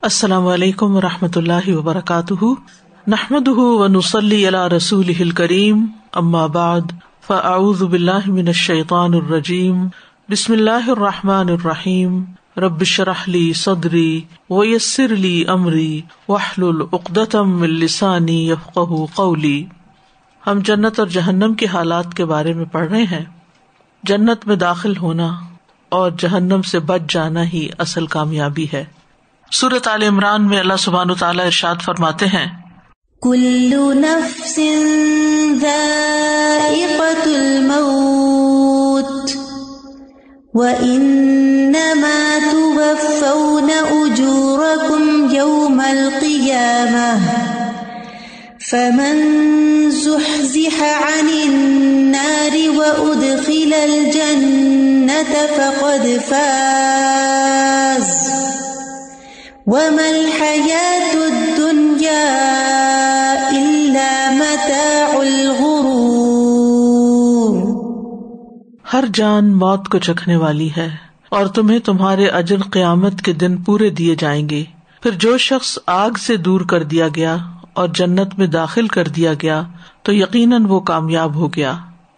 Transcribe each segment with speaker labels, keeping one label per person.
Speaker 1: السلام علیکم ورحمۃ اللہ وبرکاتہ، نحمده ونصلی علی رسولہ الکریم، اما بعد فاعوذ باللہ من الشیطان الرجیم، بسم اللہ الرحمن الرحیم، رب اشرح لی صدری ویسر لی امری واحلل عقدۃ من لسانی یفقہوا قولی۔ ہم جنت اور جہنم کے حالات کے بارے میں پڑھ رہے ہیں۔ جنت میں داخل ہونا اور جہنم سے بچ جانا ہی اصل کامیابی ہے۔ سورۃ آل عمران میں اللہ سبحانہ وتعالی ارشاد فرماتے ہیں،
Speaker 2: کل نفس ذائقۃ الموت وانما توفون اجورکم یوم القیامہ فمن زحزح عن النار وادخل الجنۃ فقد فاز وَمَا الْحَيَاةُ الدُّنْيَا إِلَّا مَتَاعُ الْغُرُورِ۔
Speaker 1: ہر جان موت کو چکھنے والی ہے اور تمہیں تمہارے اجر قیامت کے دن پورے دیے جائیں گے۔ پھر جو شخص آگ سے دور کر دیا گیا اور جنت میں داخل کر دیا گیا تو یقیناً وہ کامیاب ہو گیا،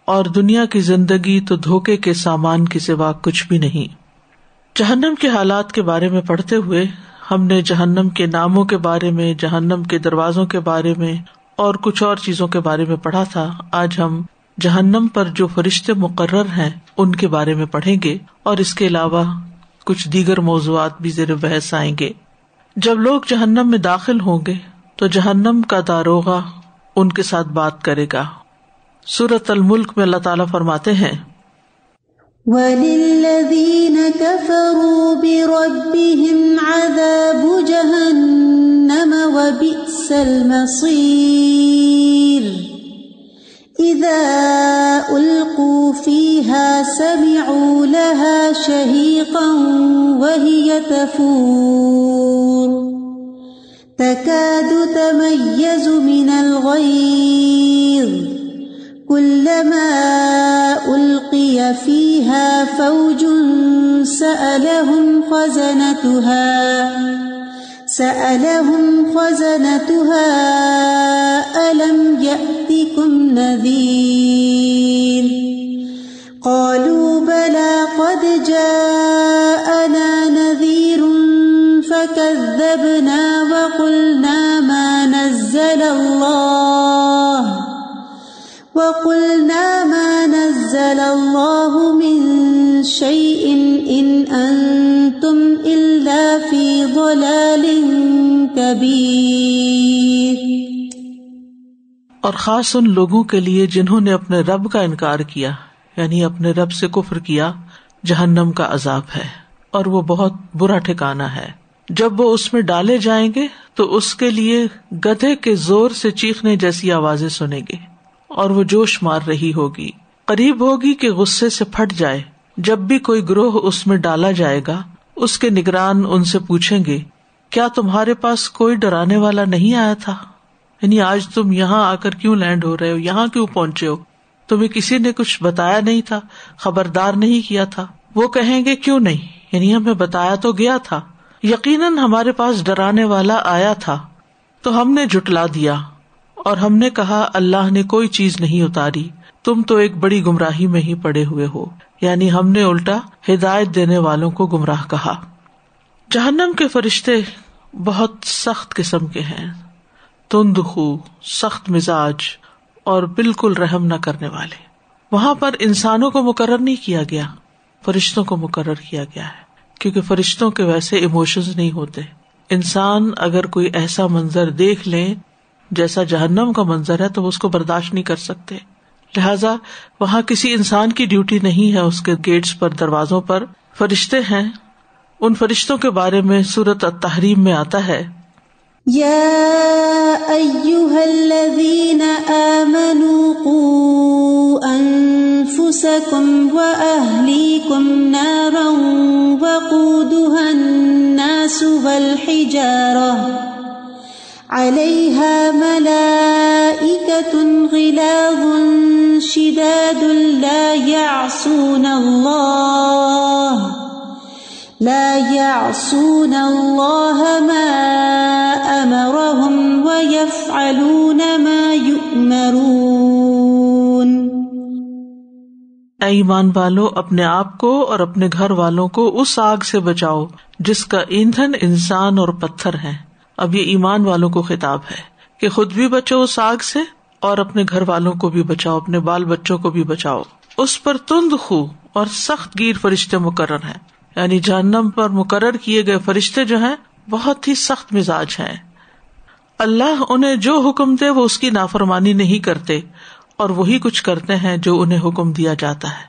Speaker 1: اور دنیا کی زندگی تو دھوکے کے سامان کے سوا کچھ بھی نہیں۔ جہنم کے حالات کے بارے میں پڑھتے ہوئے ہم نے جہنم کے ناموں کے بارے میں، جہنم کے دروازوں کے بارے میں اور کچھ اور چیزوں کے بارے میں پڑھا تھا۔ آج ہم جہنم پر جو فرشتے مقرر ہیں ان کے بارے میں پڑھیں گے، اور اس کے علاوہ کچھ دیگر موضوعات بھی زیر بحث آئیں گے۔ جب لوگ جہنم میں داخل ہوں گے تو جہنم کا داروغہ ان کے ساتھ بات کرے گا۔ سورۃ الملک میں اللہ تعالیٰ فرماتے ہیں،
Speaker 2: وَلِلَّذِينَ كَفَرُوا بِرَبِّهِمْ عَذَابُ جَهَنَّمَ وَبِئْسَ الْمَصِيرُ إِذَا أُلْقُوا فِيهَا سَمِعُوا لَهَا شَهِيقًا وَهِيَ تَفُورُ تَكَادُ تَمَيَّزُ مِنَ الْغَيْظِ كُلَّمَا أُلْقِيَ فِيهَا فَوْجٌ سَأَلَهُمْ خَزَنَتُهَا أَلَمْ يَأْتِكُمْ نَذِيرٌ قَالُوا بَلَى قَدْ جَاءَنَا نَذِيرٌ فَكَذَّبْنَا وَقُلْنَا مَا نزل اللہ من شیء ان انتم الا فی ضلال کبیر۔
Speaker 1: اور خاص ان لوگوں کے لیے جنہوں نے اپنے رب کا انکار کیا، یعنی اپنے رب سے کفر کیا، جہنم کا عذاب ہے اور وہ بہت برا ٹھکانہ ہے۔ جب وہ اس میں ڈالے جائیں گے تو اس کے لیے گدھے کے زور سے چیخنے جیسی آوازیں سنیں گے، اور وہ جوش مار رہی ہوگی، قریب ہوگی کہ غصے سے پھٹ جائے۔ جب بھی کوئی گروہ اس میں ڈالا جائے گا، اس کے نگران ان سے پوچھیں گے، کیا تمہارے پاس کوئی ڈرانے والا نہیں آیا تھا؟ یعنی آج تم یہاں آ کر کیوں لینڈ ہو رہے ہو، یہاں کیوں پہنچے ہو؟ تمہیں کسی نے کچھ بتایا نہیں تھا، خبردار نہیں کیا تھا؟ وہ کہیں گے کیوں نہیں، یعنی ہمیں بتایا تو گیا تھا، یقیناً ہمارے پاس ڈرانے والا آیا تھا تو ہم نے جھٹلا دیا، اور ہم نے کہا اللہ نے کوئی چیز نہیں اتاری، تم تو ایک بڑی گمراہی میں ہی پڑے ہوئے ہو۔ یعنی ہم نے الٹا ہدایت دینے والوں کو گمراہ کہا۔ جہنم کے فرشتے بہت سخت قسم کے ہیں، تند خو، سخت مزاج اور بالکل رحم نہ کرنے والے۔ وہاں پر انسانوں کو مقرر نہیں کیا گیا، فرشتوں کو مقرر کیا گیا ہے، کیونکہ فرشتوں کے ویسے ایموشنز نہیں ہوتے۔ انسان اگر کوئی ایسا منظر دیکھ لیں جیسا جہنم کا منظر ہے تو وہ اس کو برداشت نہیں کر سکتے، لہذا وہاں کسی انسان کی ڈیوٹی نہیں ہے، اس کے گیٹس پر، دروازوں پر فرشتے ہیں۔ ان فرشتوں کے بارے میں سورۃ التحریم میں آتا ہے،
Speaker 2: یا ایھا الذین آمنوا قوا انفسکم واہلیکم نارا وقودها الناس والحجارہ علیہا ملائکۃ غلاظ شداد لا لا يعصون الله ما أمرهم ويفعلون ما يؤمرون۔
Speaker 1: اے ایمان والو، اپنے آپ کو اور اپنے گھر والوں کو اس آگ سے بچاؤ جس کا ایندھن انسان اور پتھر ہے۔ اب یہ ایمان والوں کو خطاب ہے کہ خود بھی بچو اس آگ سے اور اپنے گھر والوں کو بھی بچاؤ، اپنے بال بچوں کو بھی بچاؤ۔ اس پر تند خو اور سخت گیر فرشتے مقرر ہیں، یعنی جہنم پر مقرر کیے گئے فرشتے جو ہیں بہت ہی سخت مزاج ہیں۔ اللہ انہیں جو حکم دے وہ اس کی نافرمانی نہیں کرتے، اور وہی کچھ کرتے ہیں جو انہیں حکم دیا جاتا ہے۔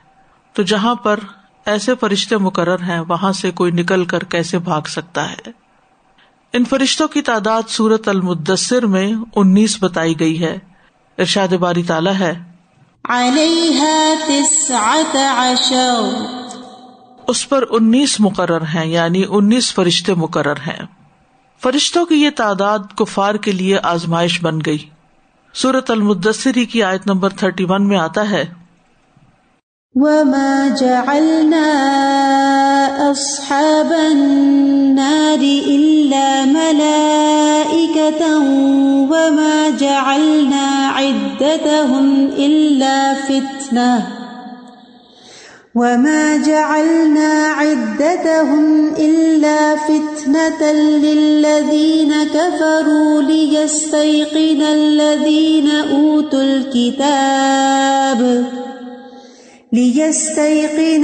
Speaker 1: تو جہاں پر ایسے فرشتے مقرر ہیں وہاں سے کوئی نکل کر کیسے بھاگ سکتا ہے؟ ان فرشتوں کی تعداد سورۃ المدثر میں 19 بتائی گئی ہے۔ ارشاد باری تعالیٰ ہے
Speaker 2: علیہا 19،
Speaker 1: اس پر 19 مقرر ہیں، یعنی 19 فرشتے مقرر ہیں۔ فرشتوں کی یہ تعداد کفار کے لیے آزمائش بن گئی۔ سورۃ المدثر کی آیت نمبر 31 میں آتا ہے
Speaker 2: وما جعلنا اصحاب النار الا ملائکۃ وما جعلنا عدتهم الا فتنة للذين كفروا ليستيقن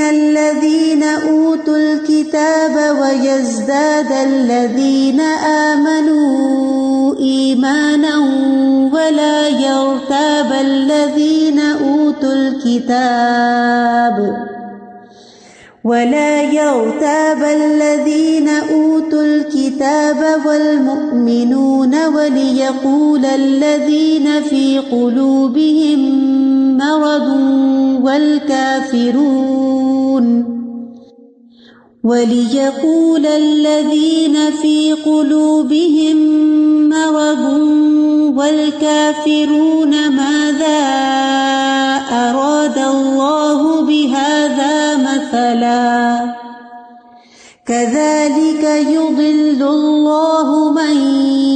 Speaker 2: الذين أوتوا الكتاب ويزداد الذين آمنوا إيمانا ولا يرتاب الذين أوتوا الكتاب والمؤمنون وليقول الذين في قلوبهم مرض والكافرون ماذا أراد الله بهذا مثلا كذلك يضل الله من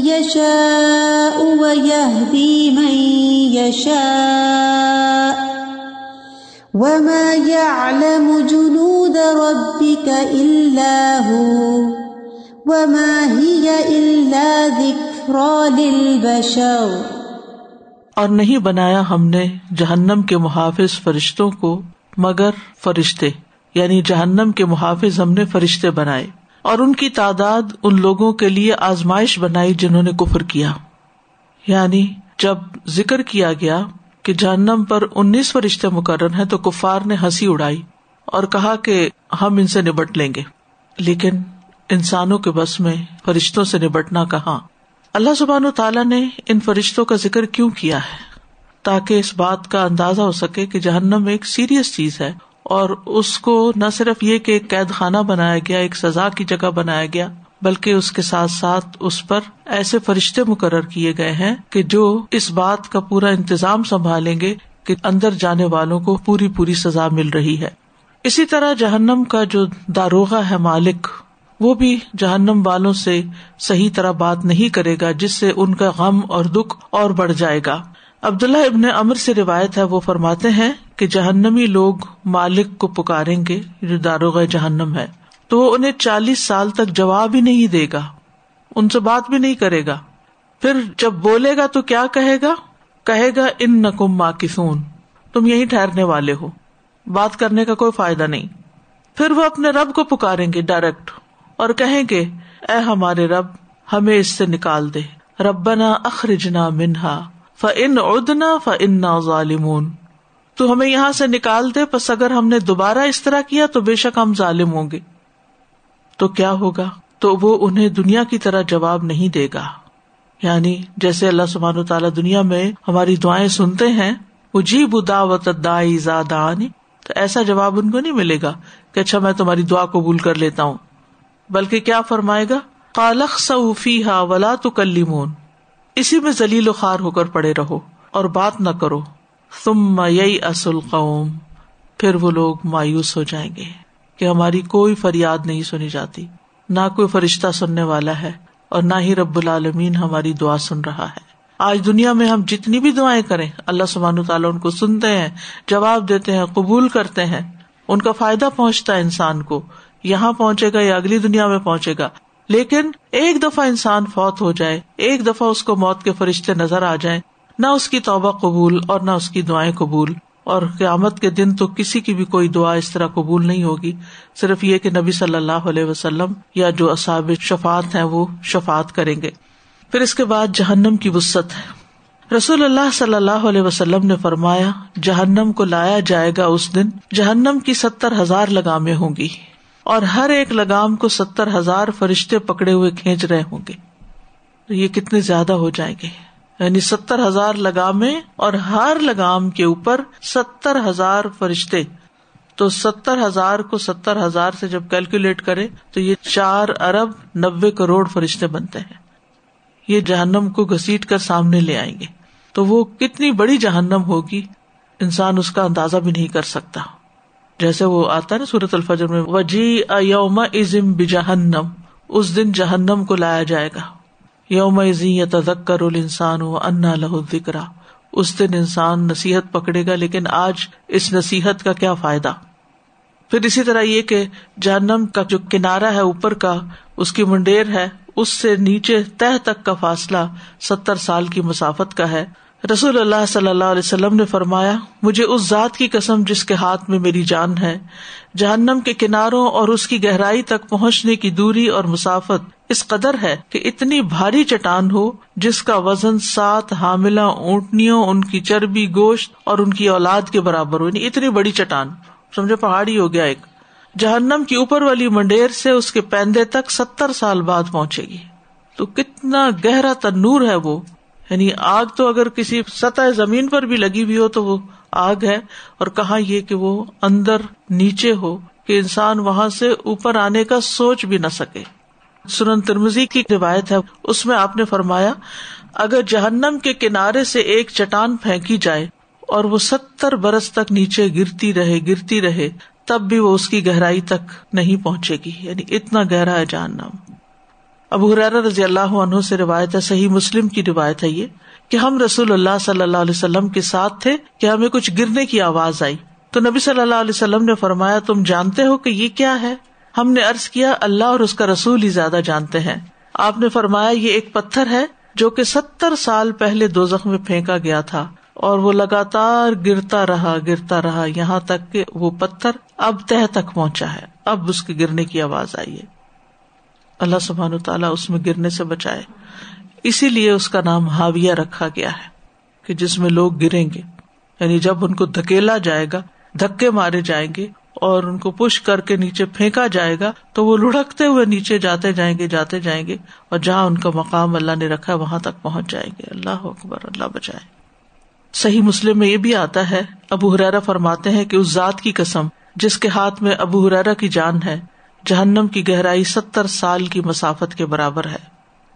Speaker 2: يشاء ويهدي من يشاء وما يعلم جنود ربك إلا هو وما هي إلا ذكرى للبشر۔
Speaker 1: اور نہیں بنایا ہم نے جہنم کے محافظ فرشتوں کو مگر فرشتے، یعنی جہنم کے محافظ ہم نے فرشتے بنائے، اور ان کی تعداد ان لوگوں کے لیے آزمائش بنائی جنہوں نے کفر کیا۔ یعنی جب ذکر کیا گیا کہ جہنم پر 19 فرشتے مقرر ہیں تو کفار نے ہنسی اڑائی اور کہا کہ ہم ان سے نبٹ لیں گے، لیکن انسانوں کے بس میں فرشتوں سے نبٹنا کہاں۔ اللہ سبحانہ وتعالیٰ نے ان فرشتوں کا ذکر کیوں کیا ہے؟ تاکہ اس بات کا اندازہ ہو سکے کہ جہنم ایک سیریس چیز ہے، اور اس کو نہ صرف یہ کہ ایک قید خانہ بنایا گیا، ایک سزا کی جگہ بنایا گیا، بلکہ اس کے ساتھ ساتھ اس پر ایسے فرشتے مقرر کیے گئے ہیں کہ جو اس بات کا پورا انتظام سنبھالیں گے کہ اندر جانے والوں کو پوری پوری سزا مل رہی ہے۔ اسی طرح جہنم کا جو داروغہ ہے، مالک، وہ بھی جہنم والوں سے صحیح طرح بات نہیں کرے گا، جس سے ان کا غم اور دکھ اور بڑھ جائے گا۔ عبداللہ ابن عمر سے روایت ہے، وہ فرماتے ہیں کہ جہنمی لوگ مالک کو پکاریں گے، جو داروغہ جہنم ہے، تو وہ انہیں 40 سال تک جواب ہی نہیں دے گا، ان سے بات بھی نہیں کرے گا۔ پھر جب بولے گا تو کیا کہے گا؟ انکم ماکثون، تم یہیں ٹھہرنے والے ہو، بات کرنے کا کوئی فائدہ نہیں۔ پھر وہ اپنے رب کو پکاریں گے ڈائریکٹ اور کہیں گے اے ہمارے رب، ہمیں اس سے نکال دے، ربنا اخرجنا منہا فإن عدنا فإنا ظالمون، تو ہمیں یہاں سے نکال دے، پس اگر ہم نے دوبارہ اس طرح کیا تو بے شک ہم ظالم ہوں گے۔ تو کیا ہوگا؟ تو وہ انہیں دنیا کی طرح جواب نہیں دے گا، یعنی جیسے اللہ سبحانہ وتعالیٰ دنیا میں ہماری دعائیں سنتے ہیں، اجیب دعوت الداعی اذا دعانی، تو ایسا جواب ان کو نہیں ملے گا کہ اچھا میں تمہاری دعا قبول کر لیتا ہوں، بلکہ کیا فرمائے گا؟ قال اخسؤوا فیہا ولا تکلمون، اسی میں ذلیل و خوار ہو کر پڑے رہو اور بات نہ کرو۔ ثم ییأس القوم، پھر وہ لوگ مایوس ہو جائیں گے، کہ ہماری کوئی فریاد نہیں سنی جاتی، نہ کوئی فرشتہ سننے والا ہے، اور نہ ہی رب العالمین ہماری دعا سن رہا ہے. آج دنیا میں ہم جتنی بھی دعائیں کریں اللہ سبحانہ وتعالیٰ ان کو سنتے ہیں، جواب دیتے ہیں، قبول کرتے ہیں، ان کا فائدہ پہنچتا ہے انسان کو، یہاں پہنچے گا یا اگلی دنیا میں پہنچے گا. لیکن ایک دفعہ انسان فوت ہو جائے، ایک دفعہ اس کو موت کے فرشتے نظر آ جائیں، نہ اس کی توبہ قبول اور نہ اس کی دعائیں قبول. اور قیامت کے دن تو کسی کی بھی کوئی دعا اس طرح قبول نہیں ہوگی، صرف یہ کہ نبی صلی اللہ علیہ وسلم یا جو اصحاب شفاعت ہیں وہ شفاعت کریں گے. پھر اس کے بعد جہنم کی وسعت ہے. رسول اللہ صلی اللہ علیہ وسلم نے فرمایا جہنم کو لایا جائے گا اس دن، جہنم کی 70,000 لگامیں ہوں گی اور ہر ایک لگام کو 70,000 فرشتے پکڑے ہوئے کھینچ رہے ہوں گے. یہ کتنے زیادہ ہو جائیں گے، یعنی 70,000 لگامیں اور ہر لگام کے اوپر 70,000 فرشتے. تو 70,000 کو 70,000 سے جب کیلکولیٹ کرے تو یہ 4,90,00,000,000 فرشتے بنتے ہیں. یہ جہنم کو گھسیٹ کر سامنے لے آئیں گے. تو وہ کتنی بڑی جہنم ہوگی انسان اس کا اندازہ بھی نہیں کر سکتا. جیسے وہ آتا ہے نا سورۃ الفجر میں، وَجِیءَ یَوْمَئِذٍ بِجَہَنَّمَ، اس دن جہنم کو لایا جائے گا. یومئذ یتذکر الانسان وانیٰ لہ الذکریٰ، اس دن انسان نصیحت پکڑے گا لیکن آج اس نصیحت کا کیا فائدہ. پھر اسی طرح یہ کہ جہنم کا جو کنارہ ہے اوپر کا، اس کی منڈیر ہے، اس سے نیچے تہ تک کا فاصلہ 70 سال کی مسافت کا ہے. رسول اللہ صلی اللہ علیہ وسلم نے فرمایا مجھے اس ذات کی قسم جس کے ہاتھ میں میری جان ہے، جہنم کے کناروں اور اس کی گہرائی تک پہنچنے کی دوری اور مسافت اس قدر ہے کہ اتنی بھاری چٹان ہو جس کا وزن 7 حاملہ اونٹنیوں، ان کی چربی، گوشت اور ان کی اولاد کے برابر ہو. یعنی اتنی بڑی چٹان، سمجھے پہاڑی ہو گیا ایک. جہنم کی اوپر والی منڈیر سے اس کے پیندے تک 70 سال بعد پہنچے گی. تو کتنا گہرا تنور ہے وہ. یعنی آگ تو اگر کسی سطح زمین پر بھی لگی ہوئی ہو تو وہ آگ ہے، اور کہاں یہ کہ وہ اندر نیچے ہو کہ انسان وہاں سے اوپر آنے کا سوچ بھی نہ سکے. سنن ترمذی کی روایت ہے، اس میں آپ نے فرمایا اگر جہنم کے کنارے سے ایک چٹان پھینکی جائے اور وہ 70 برس تک نیچے گرتی رہے تب بھی وہ اس کی گہرائی تک نہیں پہنچے گی. یعنی اتنا گہرا ہے جہنم. ابو ہریرہ رضی اللہ عنہ سے روایت ہے، صحیح مسلم کی روایت ہے یہ، کہ ہم رسول اللہ صلی اللہ علیہ وسلم کے ساتھ تھے کہ ہمیں کچھ گرنے کی آواز آئی تو نبی صلی اللہ علیہ وسلم نے فرمایا تم جانتے ہو کہ یہ کیا ہے؟ ہم نے عرض کیا اللہ اور اس کا رسول ہی زیادہ جانتے ہیں. آپ نے فرمایا یہ ایک پتھر ہے جو کہ 70 سال پہلے دوزخ میں پھینکا گیا تھا اور وہ لگاتار گرتا رہا یہاں تک کہ وہ پتھر اب تہ تک پہنچا ہے، اب اس کے گرنے کی آواز آئی ہے. اللہ سبحانہ تعالیٰ اس میں گرنے سے بچائے. اسی لیے اس کا نام ہاویہ رکھا گیا ہے کہ جس میں لوگ گریں گے. یعنی جب ان کو دھکیلا جائے گا، دھکے مارے جائیں گے اور ان کو پش کر کے نیچے پھینکا جائے گا تو وہ لڑکتے ہوئے نیچے جاتے جائیں گے اور جہاں ان کا مقام اللہ نے رکھا وہاں تک پہنچ جائیں گے. اللہ اکبر، اللہ بچائے. صحیح مسلم میں یہ بھی آتا ہے، ابو ہریرہ فرماتے ہیں کہ اس ذات کی قسم جس کے ہاتھ میں ابو ہریرہ کی جان ہے، جہنم کی گہرائی 70 سال کی مسافت کے برابر ہے.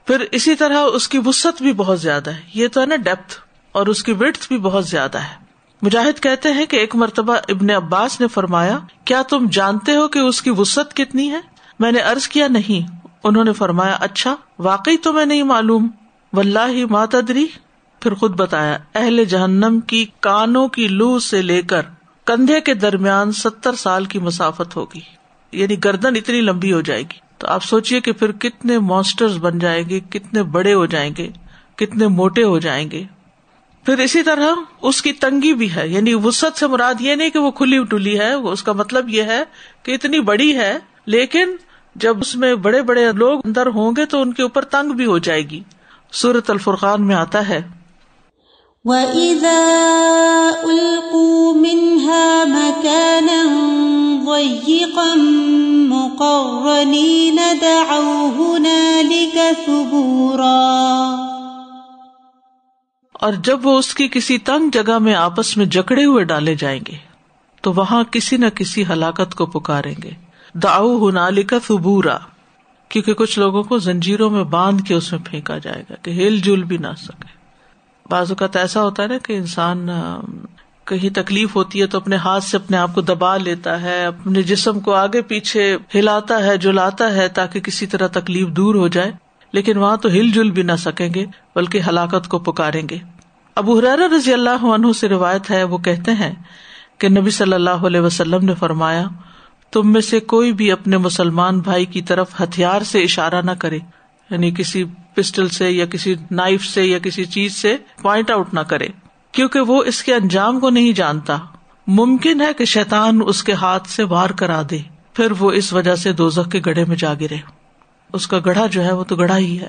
Speaker 1: پھر اسی طرح اس کی وسعت بھی بہت زیادہ ہے. یہ تو ہے نا ڈیپتھ، اور اس کی وڈتھ بھی بہت زیادہ ہے. مجاہد کہتے ہیں کہ ایک مرتبہ ابن عباس نے فرمایا کیا تم جانتے ہو کہ اس کی وسعت کتنی ہے؟ میں نے عرض کیا نہیں. انہوں نے فرمایا اچھا واقعی تو میں نہیں معلوم. واللہ ما تدری. پھر خود بتایا اہل جہنم کی کانوں کی لو سے لے کر کندھے کے درمیان 70 سال کی مسافت ہوگی. یعنی گردن اتنی لمبی ہو جائے گی. تو آپ سوچئے کہ پھر کتنے مانسٹرز بن جائیں گے، کتنے بڑے ہو جائیں گے، کتنے موٹے ہو جائیں گے. پھر اسی طرح اس کی تنگی بھی ہے. یعنی وسعت سے مراد یہ نہیں کہ وہ کھلی ٹلی ہے، اس کا مطلب یہ ہے کہ اتنی بڑی ہے لیکن جب اس میں بڑے بڑے لوگ اندر ہوں گے تو ان کے اوپر تنگ بھی ہو جائے گی. سورۃ الفرقان میں آتا ہے
Speaker 2: وَإِذَا أُلْقُوا مِنْهَا مَكَانًا ضَيِّقًا مُقَرَّنِينَ دَعَوْا هُنَالِكَ ثُبُورًا.
Speaker 1: اور جب وہ اس کی کسی تنگ جگہ میں آپس میں جکڑے ہوئے ڈالے جائیں گے تو وہاں کسی نہ کسی ہلاکت کو پکاریں گے. دعوا هنالك ثبورا، کیونکہ کچھ لوگوں کو زنجیروں میں باندھ کے اس میں پھینکا جائے گا کہ ہل جل بھی نہ سکے. بعض اوقات ایسا ہوتا ہے نا کہ انسان کہیں تکلیف ہوتی ہے تو اپنے ہاتھ سے اپنے آپ کو دبا لیتا ہے, اپنے جسم کو آگے پیچھے ہلاتا ہے, جلاتا ہے تاکہ کسی طرح تکلیف دور ہو جائے, لیکن وہاں تو ہل جل بھی نہ سکیں گے بلکہ ہلاکت کو پکاریں گے. ابو ہریرہ رضی اللہ عنہ سے روایت ہے, وہ کہتے ہیں کہ نبی صلی اللہ علیہ وسلم نے فرمایا, تم میں سے کوئی بھی اپنے مسلمان بھائی کی طرف ہتھیار سے اشارہ نہ کرے, یعنی کسی پسٹل سے یا کسی نائف سے یا کسی چیز سے پوائنٹ آؤٹ نہ کرے, کیونکہ وہ اس کے انجام کو نہیں جانتا. ممکن ہے کہ شیطان اس کے ہاتھ سے وار کرا دے, پھر وہ اس وجہ سے دوزخ کے گڑھے میں جا گرے. اس کا گڑھا جو ہے وہ تو گڑھا ہی ہے.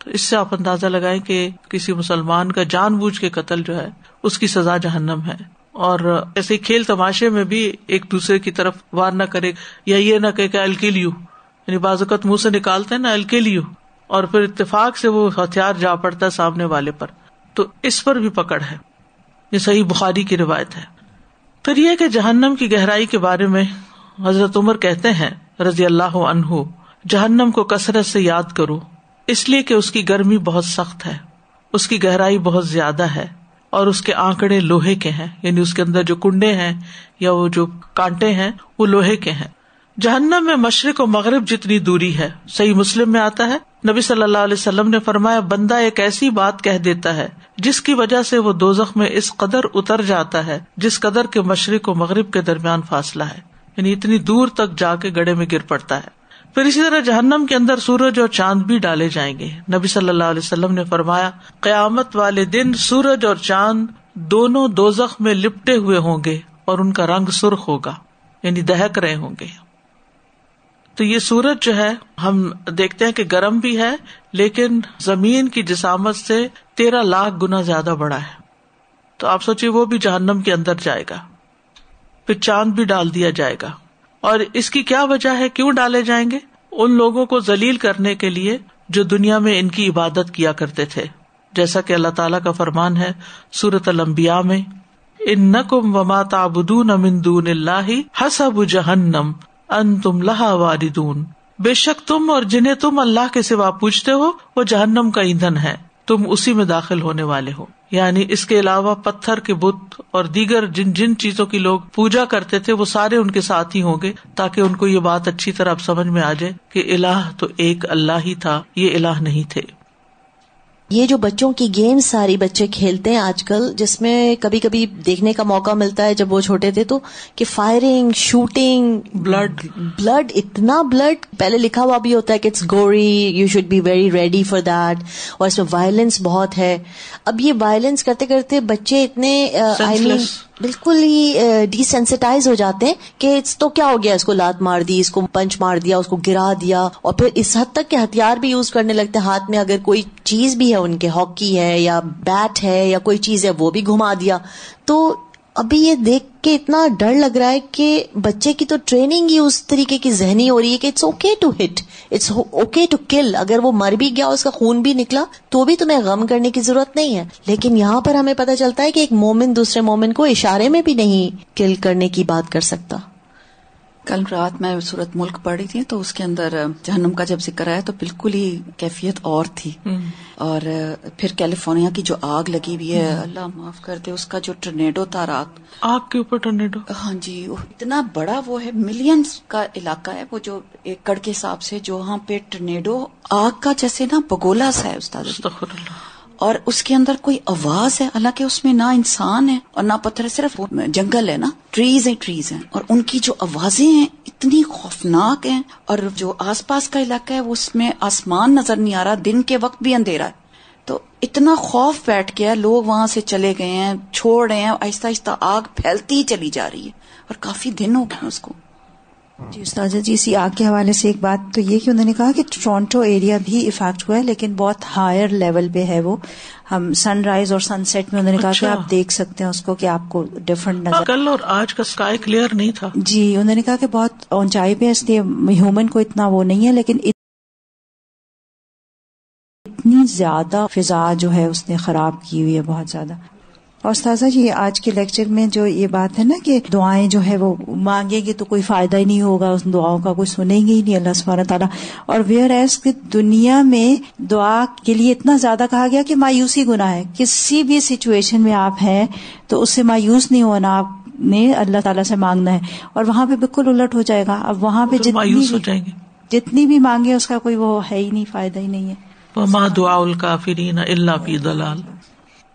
Speaker 1: تو اس سے آپ اندازہ لگائیں کہ کسی مسلمان کا جان بوجھ کے قتل جو ہے اس کی سزا جہنم ہے. اور ایسے کھیل تماشے میں بھی ایک دوسرے کی طرف وار نہ کرے, یا یہ نہ کہے کہ I'll kill you, یعنی بعض اوقات منہ سے نکالتے ہیں نا I'll kill you, اور پھر اتفاق سے وہ ہتھیار جا پڑتا ہے سامنے والے پر, تو اس پر بھی پکڑ ہے. یہ صحیح بخاری کی روایت ہے. پھر یہ کہ جہنم کی گہرائی کے بارے میں حضرت عمر کہتے ہیں رضی اللہ عنہ, جہنم کو کثرت سے یاد کرو, اس لیے کہ اس کی گرمی بہت سخت ہے, اس کی گہرائی بہت زیادہ ہے, اور اس کے آنکڑے لوہے کے ہیں, یعنی اس کے اندر جو کنڈے ہیں یا وہ جو کانٹے ہیں وہ لوہے کے ہیں. جہنم میں مشرق و مغرب جتنی دوری ہے. صحیح مسلم میں آتا ہے, نبی صلی اللہ علیہ وسلم نے فرمایا, بندہ ایک ایسی بات کہہ دیتا ہے جس کی وجہ سے وہ دوزخ میں اس قدر اتر جاتا ہے جس قدر کے مشرق و مغرب کے درمیان فاصلہ ہے, یعنی اتنی دور تک جا کے گڑھے میں گر پڑتا ہے. پھر اسی طرح جہنم کے اندر سورج اور چاند بھی ڈالے جائیں گے. نبی صلی اللہ علیہ وسلم نے فرمایا, قیامت والے دن سورج اور چاند دونوں دوزخ میں لپٹے ہوئے ہوں گے اور ان کا رنگ سرخ ہوگا, یعنی دہک رہے ہوں گے. تو یہ سورج جو ہے ہم دیکھتے ہیں کہ گرم بھی ہے, لیکن زمین کی جسامت سے 13 لاکھ گنا زیادہ بڑا ہے. تو آپ سوچیے وہ بھی جہنم کے اندر جائے گا. پھر چاند بھی ڈال دیا جائے گا, اور اس کی کیا وجہ ہے, کیوں ڈالے جائیں گے؟ ان لوگوں کو ذلیل کرنے کے لیے جو دنیا میں ان کی عبادت کیا کرتے تھے, جیسا کہ اللہ تعالیٰ کا فرمان ہے سورۃ الانبیاء میں, انکم وما تعبدون من دون اللہ حسب جہنم انتم لہا واردون, بے شک تم اور جنہیں تم اللہ کے سوا پوجتے ہو وہ جہنم کا ایندھن ہے, تم اسی میں داخل ہونے والے ہو. یعنی اس کے علاوہ پتھر کے بت اور دیگر جن جن چیزوں کی لوگ پوجا کرتے تھے وہ سارے ان کے ساتھ ہی ہوں گے, تاکہ ان کو یہ بات اچھی طرح اب سمجھ میں آ جائے کہ الہ تو ایک اللہ ہی تھا, یہ الہ نہیں تھے.
Speaker 3: یہ جو بچوں کی گیمز ساری بچے کھیلتے ہیں آج کل, جس میں کبھی کبھی دیکھنے کا موقع ملتا ہے جب وہ چھوٹے تھے, تو کہ فائرنگ, شوٹنگ, بلڈ, اتنا بلڈ, پہلے لکھا ہوا بھی ہوتا ہے کہ it's gory, you should be very ready for that, اور اس میں وائلنس بہت ہے. اب یہ وائلنس کرتے کرتے بچے اتنے بالکل ہی ڈی سینسٹائز ہو جاتے ہیں کہ تو کیا ہو گیا, اس کو لات مار دی, اس کو پنچ مار دیا, اس کو گرا دیا, اور پھر اس حد تک کہ ہتھیار بھی یوز کرنے لگتے ہیں ہاتھ میں. اگر کوئی چیز بھی ہے ان کے, ہاکی ہے یا بیٹ ہے یا کوئی چیز ہے, وہ بھی گھما دیا. تو ابھی یہ دیکھ کے اتنا ڈر لگ رہا ہے کہ بچے کی تو ٹریننگ ہی اس طریقے کی ذہنی ہو رہی ہے کہ it's okay to hit, it's okay to kill. اگر وہ مر بھی گیا, اس کا خون بھی نکلا, تو بھی تمہیں غم کرنے کی ضرورت نہیں ہے. لیکن یہاں پر ہمیں پتہ چلتا ہے کہ ایک مومن دوسرے مومن کو اشارے میں بھی نہیں کل کرنے کی بات کر سکتا.
Speaker 4: کل رات میں سورۃ ملک پڑھ رہی تھی تو اس کے اندر جہنم کا جب ذکر آیا تو بالکل ہی کیفیت اور تھی. اور پھر کیلیفورنیا کی جو آگ لگی ہوئی ہے, اللہ معاف کر دے, اس کا جو ٹورنیڈو تھا رات,
Speaker 1: آگ کے اوپر ٹورنیڈو,
Speaker 4: ہاں جی, اتنا بڑا وہ ہے, ملینز کا علاقہ ہے وہ, جو ایکڑ کے حساب سے جو وہاں پہ ٹورنیڈو آگ کا جیسے نا بگولا سا ہے استاد,
Speaker 1: استغفر اللہ,
Speaker 4: اور اس کے اندر کوئی آواز ہے, حالانکہ اس میں نہ انسان ہے اور نہ پتھر ہے, صرف جنگل ہے نا, ٹریز ہیں, اور ان کی جو آوازیں ہیں اتنی خوفناک ہیں. اور جو آس پاس کا علاقہ ہے وہ اس میں آسمان نظر نہیں آ رہا, دن کے وقت بھی اندھیرا ہے. تو اتنا خوف بیٹھ گیا, لوگ وہاں سے چلے گئے ہیں, چھوڑ رہے ہیں, آہستہ آہستہ آگ پھیلتی ہی چلی جا رہی ہے, اور کافی دن ہو گئے اس کو.
Speaker 5: جی استاذہ جی, اسی آگ کے حوالے سے ایک بات تو یہ کہ انہوں نے کہا کہ ٹورانٹو ایریا بھی افیکٹ ہوا ہے, لیکن بہت ہائر لیول پہ ہے وہ. ہم سن رائز اور سن سیٹ میں انہوں نے کہا کہ آپ دیکھ سکتے ہیں اس کو, کہ آپ کو ڈفرنٹ نظر.
Speaker 1: کل اور آج کا اسکائی کلیئر نہیں تھا.
Speaker 5: جی, انہوں نے کہا کہ بہت اونچائی پہ, اس لیے ہیومن کو اتنا وہ نہیں ہے, لیکن اتنی زیادہ فضا جو ہے اس نے خراب کی ہوئی ہے, بہت زیادہ. اور استاذہ جی آج کے لیکچر میں جو یہ بات ہے نا کہ دعائیں جو ہے وہ مانگیں گے تو کوئی فائدہ ہی نہیں ہوگا، اس دعاؤں کا کوئی سنیں گے ہی نہیں اللہ سبحانہ تعالیٰ. اور ویئر ایز کہ دنیا میں دعا کے لیے اتنا زیادہ کہا گیا کہ مایوسی گناہ ہے. کسی بھی سچویشن میں آپ ہیں تو اس سے مایوس نہیں ہونا، آپ نے اللہ تعالیٰ سے مانگنا ہے. اور وہاں پہ بالکل الٹ ہو جائے گا، اب وہاں پہ جتنی بھی مانگے اس کا کوئی وہ ہے ہی نہیں، فائدہ ہی نہیں ہے.
Speaker 1: وما دعاء الکافرین الا فی ضلال.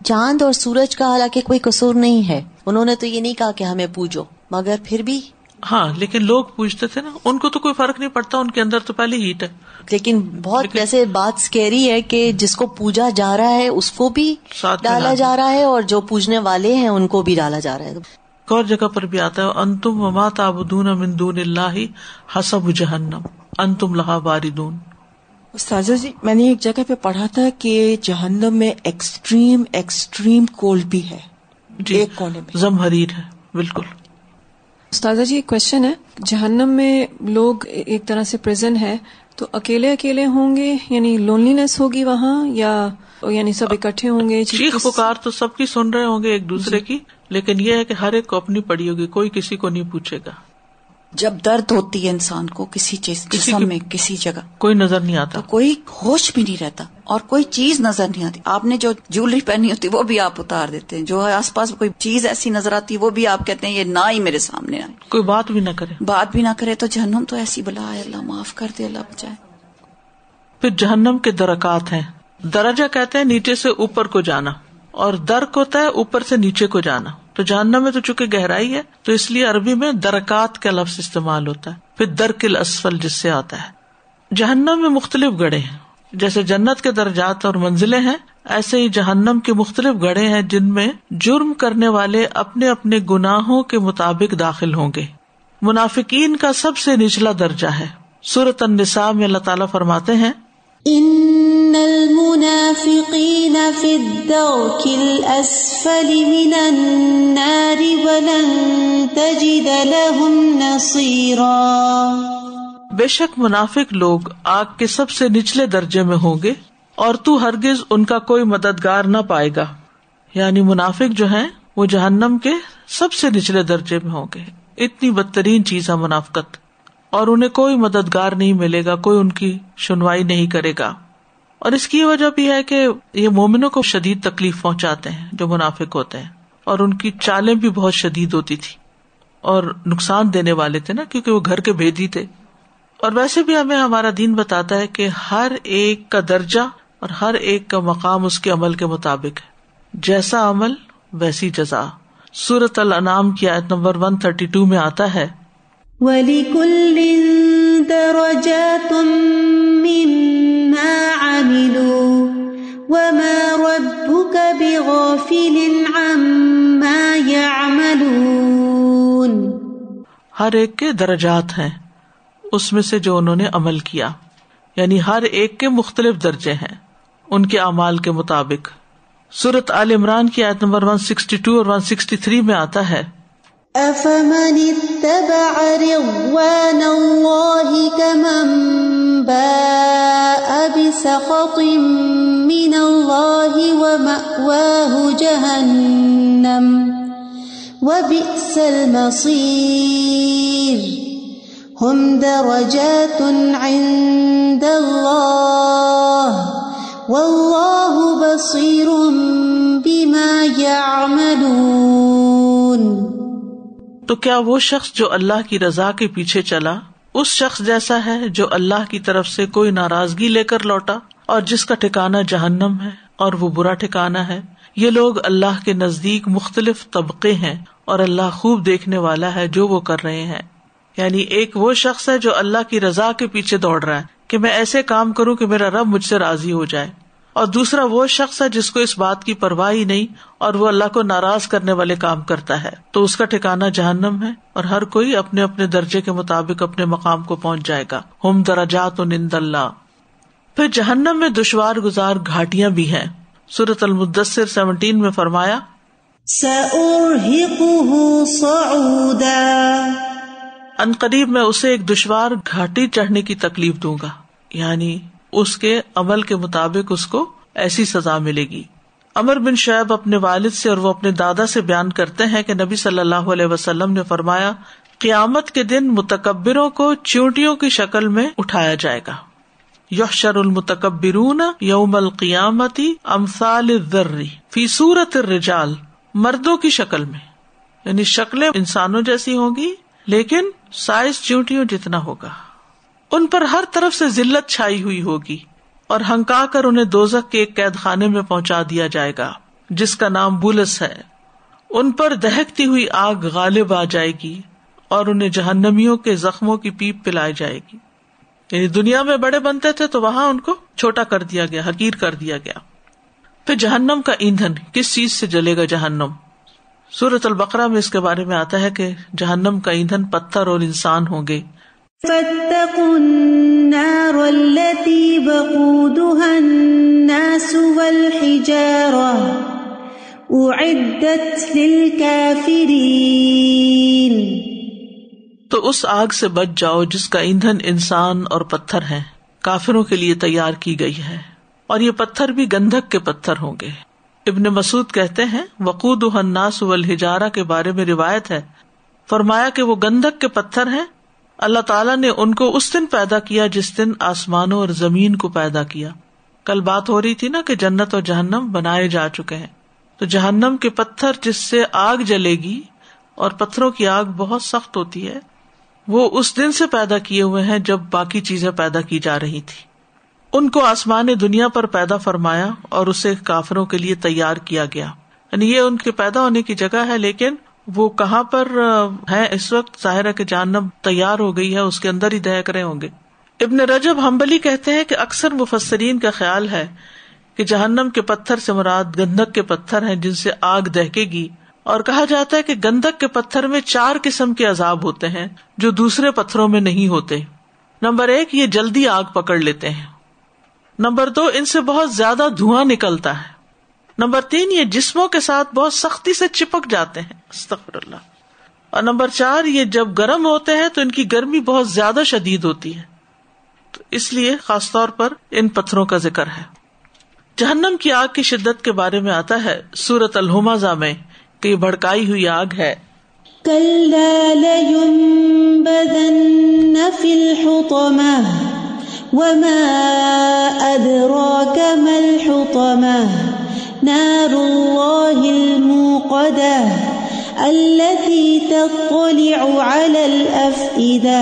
Speaker 3: چاند اور سورج کا حالانکہ کوئی قصور نہیں ہے، انہوں نے تو یہ نہیں کہا کہ ہمیں پوجو، مگر پھر بھی
Speaker 1: ہاں لیکن لوگ پوچھتے تھے نا، ان کو تو کوئی فرق نہیں پڑتا، ان کے اندر تو پہلے ہیٹ ہے.
Speaker 3: لیکن بہت ویسے بات سکیری ہے کہ جس کو پوجا جا رہا ہے اس کو بھی ڈالا جا رہا ہے اور جو پوجنے والے ہیں ان کو بھی ڈالا جا رہا ہے.
Speaker 1: ایک اور جگہ پر بھی آتا ہے انتم وما تعبدون من دون اللہ حسب جہنم انتم لہا واردون.
Speaker 6: استاذہ جی میں نے ایک جگہ پہ پڑھا تھا کہ جہنم میں ایکسٹریم کولڈ بھی ہے.
Speaker 1: جی
Speaker 6: ایک کونے میں
Speaker 1: زمہریر ہے. بالکل.
Speaker 7: استاذہ جی ایک کوشچن ہے، جہنم میں لوگ ایک طرح سے پریزن ہے تو اکیلے ہوں گے، یعنی لونلینس ہوگی وہاں، یا یعنی سب اکٹھے ہوں گے؟
Speaker 1: چیخ پکار تو سب کی سن رہے ہوں گے ایک دوسرے کی، لیکن یہ ہے کہ ہر ایک کو اپنی پڑی ہوگی، کوئی کسی کو نہیں پوچھے گا.
Speaker 4: جب درد ہوتی ہے انسان کو کسی چیز جسم میں کسی جگہ،
Speaker 1: کوئی نظر نہیں آتا،
Speaker 4: تو کوئی ہوش بھی نہیں رہتا اور کوئی چیز نظر نہیں آتی. آپ نے جو جیولری پہنی ہوتی وہ بھی آپ اتار دیتے ہیں، جو آس پاس کوئی چیز ایسی نظر آتی وہ بھی آپ کہتے ہیں یہ نہ ہی میرے سامنے آئے.
Speaker 1: کوئی بات بھی نہ کرے. تو جہنم تو ایسی بلا ہے، اللہ معاف کر دے، اللہ بچائے. پھر جہنم کے درکات ہیں. درجہ کہتے ہیں نیچے سے اوپر کو جانا، اور درک ہوتا ہے اوپر سے نیچے کو جانا. تو جہنم میں تو چونکہ گہرائی ہے تو اس لیے عربی میں درکات کا لفظ استعمال ہوتا ہے. پھر درک الاسفل جس سے آتا ہے. جہنم میں مختلف گڑھے ہیں، جیسے جنت کے درجات اور منزلیں ہیں، ایسے ہی جہنم کے مختلف گڑھے ہیں جن میں جرم کرنے والے اپنے اپنے گناہوں کے مطابق داخل ہوں گے. منافقین کا سب سے نچلا درجہ ہے. سورۃ النساء میں اللہ تعالیٰ فرماتے ہیں
Speaker 2: ان المنافقین فی الدرک الاسفل من النار ولن تجد لهم نصیرا.
Speaker 1: بے شک منافق لوگ آگ کے سب سے نچلے درجے میں ہوں گے اور تو ہرگز ان کا کوئی مددگار نہ پائے گا. یعنی منافق جو ہیں وہ جہنم کے سب سے نچلے درجے میں ہوں گے. اتنی بدترین چیز ہے منافقت، اور انہیں کوئی مددگار نہیں ملے گا، کوئی ان کی سنوائی نہیں کرے گا. اور اس کی وجہ بھی ہے کہ یہ مومنوں کو شدید تکلیف پہنچاتے ہیں جو منافق ہوتے ہیں، اور ان کی چالیں بھی بہت شدید ہوتی تھی اور نقصان دینے والے تھے نا، کیونکہ وہ گھر کے بھیدی تھے. اور ویسے بھی ہمیں ہمارا دین بتاتا ہے کہ ہر ایک کا درجہ اور ہر ایک کا مقام اس کے عمل کے مطابق ہے. جیسا عمل ویسی جزا. سورۃ الانعام کی آیت نمبر 132 میں آتا ہے
Speaker 2: وَلِكُلٍّ دَرَجَاتٌ مِّمَّا عَمِلُوا وَمَا رَبُّكَ بِغَافِلٍ عَمَّا يَعْمَلُونَ.
Speaker 1: ہر ایک کے درجات ہیں اس میں سے جو انہوں نے عمل کیا، یعنی ہر ایک کے مختلف درجے ہیں ان کے اعمال کے مطابق. سورۃ آل عمران کی آیت نمبر 162 اور 163 میں آتا ہے
Speaker 2: أَفَمَنِ اتَّبَعَ رِضْوَانَ اللَّهِ كَمَنْ بَاءَ بِسَخَطٍ مِّنَ اللَّهِ وَمَأْوَاهُ جَهَنَّمُ وَبِئْسَ الْمَصِيرُ. هُمْ دَرَجَاتٌ عِندَ اللَّهِ وَاللَّهُ بَصِيرٌ بِمَا يَعْمَلُونَ.
Speaker 1: تو کیا وہ شخص جو اللہ کی رضا کے پیچھے چلا اس شخص جیسا ہے جو اللہ کی طرف سے کوئی ناراضگی لے کر لوٹا اور جس کا ٹھکانہ جہنم ہے اور وہ برا ٹھکانہ ہے؟ یہ لوگ اللہ کے نزدیک مختلف طبقے ہیں اور اللہ خوب دیکھنے والا ہے جو وہ کر رہے ہیں. یعنی ایک وہ شخص ہے جو اللہ کی رضا کے پیچھے دوڑ رہا ہے کہ میں ایسے کام کروں کہ میرا رب مجھ سے راضی ہو جائے، اور دوسرا وہ شخص ہے جس کو اس بات کی پرواہ ہی نہیں اور وہ اللہ کو ناراض کرنے والے کام کرتا ہے، تو اس کا ٹھکانہ جہنم ہے اور ہر کوئی اپنے اپنے درجے کے مطابق اپنے مقام کو پہنچ جائے گا. ہم درجات عند اللہ. پھر جہنم میں دشوار گزار گھاٹیاں بھی ہیں. سورۃ المدثر 17 میں فرمایا
Speaker 2: سأرهقه صعودا.
Speaker 1: ان قریب میں اسے ایک دشوار گھاٹی چڑھنے کی تکلیف دوں گا، یعنی اس کے عمل کے مطابق اس کو ایسی سزا ملے گی. عمر بن شعیب اپنے والد سے اور وہ اپنے دادا سے بیان کرتے ہیں کہ نبی صلی اللہ علیہ وسلم نے فرمایا، قیامت کے دن متکبروں کو چیونٹیوں کی شکل میں اٹھایا جائے گا. یحشر المتکبرون یوم القیامت امثال الذر فی صورت الرجال، مردوں کی شکل میں، یعنی شکلیں انسانوں جیسی ہوں گی لیکن سائز چیونٹیوں جتنا ہوگا. ان پر ہر طرف سے ذلت چھائی ہوئی ہوگی اور ہنکا کر انہیں دوزخ کے ایک قید خانے میں پہنچا دیا جائے گا جس کا نام بولس ہے. ان پر دہکتی ہوئی آگ غالب آ جائے گی اور انہیں جہنمیوں کے زخموں کی پیپ پلائی جائے گی. یعنی دنیا میں بڑے بنتے تھے تو وہاں ان کو چھوٹا کر دیا گیا، حقیر کر دیا گیا. پھر جہنم کا ایندھن، کس چیز سے جلے گا جہنم؟ سورۃ البقرہ میں اس کے بارے میں آتا ہے کہ جہنم کا ایندھن پتھر اور انسان ہوں گے.
Speaker 2: فاتقوا النار التي وقودها الناس والحجارة أعدت للكافرين.
Speaker 1: تو اس آگ سے بچ جاؤ جس کا ایندھن انسان اور پتھر ہیں، کافروں کے لیے تیار کی گئی ہے، اور یہ پتھر بھی گندھک کے پتھر ہوں گے. ابن مسعود کہتے ہیں وقودها الناس والحجارة کے بارے میں روایت ہے، فرمایا کہ وہ گندھک کے پتھر ہیں. اللہ تعالیٰ نے ان کو اس دن پیدا کیا جس دن آسمانوں اور زمین کو پیدا کیا. کل بات ہو رہی تھی نا کہ جنت اور جہنم بنائے جا چکے ہیں. تو جہنم کے پتھر جس سے آگ جلے گی، اور پتھروں کی آگ بہت سخت ہوتی ہے، وہ اس دن سے پیدا کیے ہوئے ہیں جب باقی چیزیں پیدا کی جا رہی تھی. ان کو آسمان دنیا پر پیدا فرمایا اور اسے کافروں کے لیے تیار کیا گیا. یعنی یہ ان کے پیدا ہونے کی جگہ ہے، لیکن وہ کہاں پر ہے اس وقت؟ ظاہر ہے کہ جہنم تیار ہو گئی ہے، اس کے اندر ہی دہک رہے ہوں گے. ابن رجب حنبلی کہتے ہیں کہ اکثر مفسرین کا خیال ہے کہ جہنم کے پتھر سے مراد گندھک کے پتھر ہیں جن سے آگ دہکے گی. اور کہا جاتا ہے کہ گندھک کے پتھر میں 4 قسم کے عذاب ہوتے ہیں جو دوسرے پتھروں میں نہیں ہوتے. نمبر 1، یہ جلدی آگ پکڑ لیتے ہیں. نمبر 2، ان سے بہت زیادہ دھواں نکلتا ہے. نمبر 3، یہ جسموں کے ساتھ بہت سختی سے چپک جاتے ہیں، استغفر اللہ. اور نمبر 4، یہ جب گرم ہوتے ہیں تو ان کی گرمی بہت زیادہ شدید ہوتی ہے. تو اس لیے خاص طور پر ان پتھروں کا ذکر ہے. جہنم کی آگ کی شدت کے بارے میں آتا ہے سورۃ الہمزہ میں کہ یہ بھڑکائی ہوئی آگ ہے.
Speaker 2: كلا لينبذن في الحطمة وما أدراك ما الحطمة نار الله الموقدة التي تطلع على الأفئدة.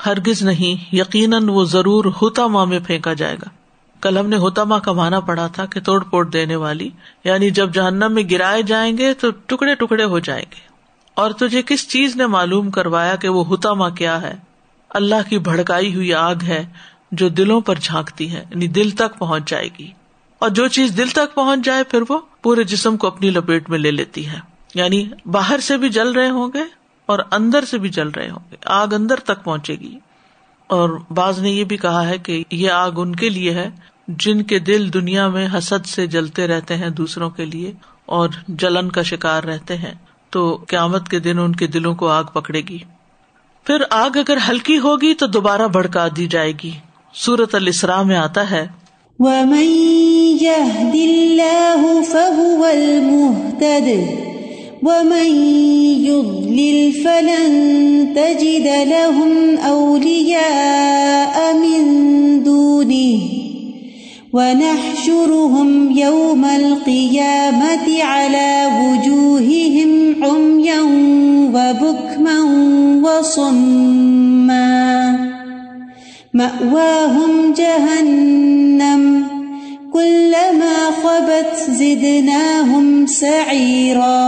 Speaker 1: ہرگز نہیں، یقیناً وہ ضرور حطمہ میں پھینکا جائے گا. کل ہم نے حطمہ کا معنی پڑھا تھا کہ توڑ پھوڑ دینے والی، یعنی جب جہنم میں گرائے جائیں گے تو ٹکڑے ٹکڑے ہو جائیں گے. اور تجھے کس چیز نے معلوم کروایا کہ وہ حطمہ کیا ہے؟ اللہ کی بھڑکائی ہوئی آگ ہے جو دلوں پر جھانکتی ہے، یعنی دل تک پہنچ جائے گی. اور جو چیز دل تک پہنچ جائے پھر وہ پورے جسم کو اپنی لپیٹ میں لے لیتی ہے. یعنی باہر سے بھی جل رہے ہوں گے اور اندر سے بھی جل رہے ہوں گے، آگ اندر تک پہنچے گی. اور بعض نے یہ بھی کہا ہے کہ یہ آگ ان کے لیے ہے جن کے دل دنیا میں حسد سے جلتے رہتے ہیں دوسروں کے لیے اور جلن کا شکار رہتے ہیں، تو قیامت کے دن ان کے دلوں کو آگ پکڑے گی. پھر آگ اگر ہلکی ہوگی تو دوبارہ بھڑکا دی جائے گی. سورۃ الاسراء میں آتا ہے
Speaker 2: وَمَن يَهْدِ اللَّهُ فَهُوَ الْمُهْتَدِ وَمَن يُضْلِلْ فَلَن تَجِدَ لَهُمْ أَوْلِيَاءَ مِن دُونِهِ وَنَحْشُرُهُمْ يَوْمَ الْقِيَامَةِ عَلَى وُجُوهِهِمْ عُمْيًا وَبُكْمًا وَصُمًّا مَأْوَاهُمْ جَهَنَّمُ كُلَّمَا خَبَتْ زِدْنَاهُمْ سَعِيرًا.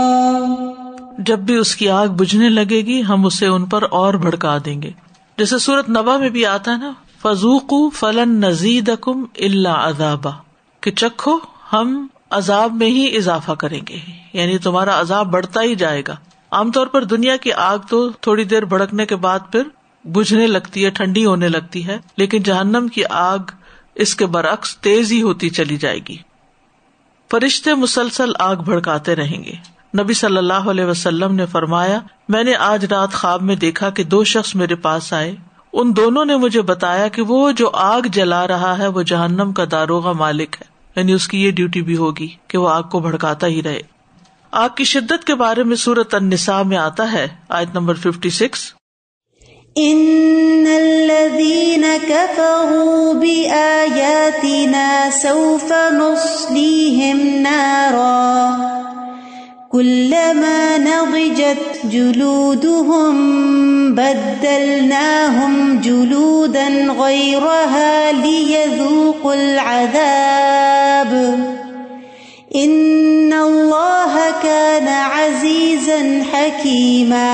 Speaker 1: جب بھی اس کی آگ بجھنے لگے گی ہم اسے ان پر اور بھڑکا دیں گے. جیسے سورۃ نبا میں بھی آتا ہے نا، فَذُوقُوا فَلَن نَّزِيدَكُمْ إِلَّا عَذَابًا، کہ چکھو ہم عذاب میں ہی اضافہ کریں گے، یعنی تمہارا عذاب بڑھتا ہی جائے گا. عام طور پر دنیا کی آگ تو تھوڑی دیر بھڑکنے کے بعد پھر بجھنے لگتی ہے، ٹھنڈی ہونے لگتی ہے، لیکن جہنم کی آگ اس کے برعکس تیز ہی ہوتی چلی جائے گی. فرشتے مسلسل آگ بھڑکاتے رہیں گے. نبی صلی اللہ علیہ وسلم نے فرمایا، میں نے آج رات خواب میں دیکھا کہ 2 شخص میرے پاس آئے. ان دونوں نے مجھے بتایا کہ وہ جو آگ جلا رہا ہے وہ جہنم کا داروغہ مالک ہے. یعنی اس کی یہ ڈیوٹی بھی ہوگی کہ وہ آگ کو بھڑکاتا ہی رہے. آگ کی شدت کے بارے میں سورۃ النساء میں آتا ہے آیت نمبر 56.
Speaker 2: ان الذين كفروا بآياتنا سوف نصليهم نارا كلما نضجت جلودهم بدلناهم جلودا غيرها ليذوقوا العذاب ان الله كان عزيزا حكيما.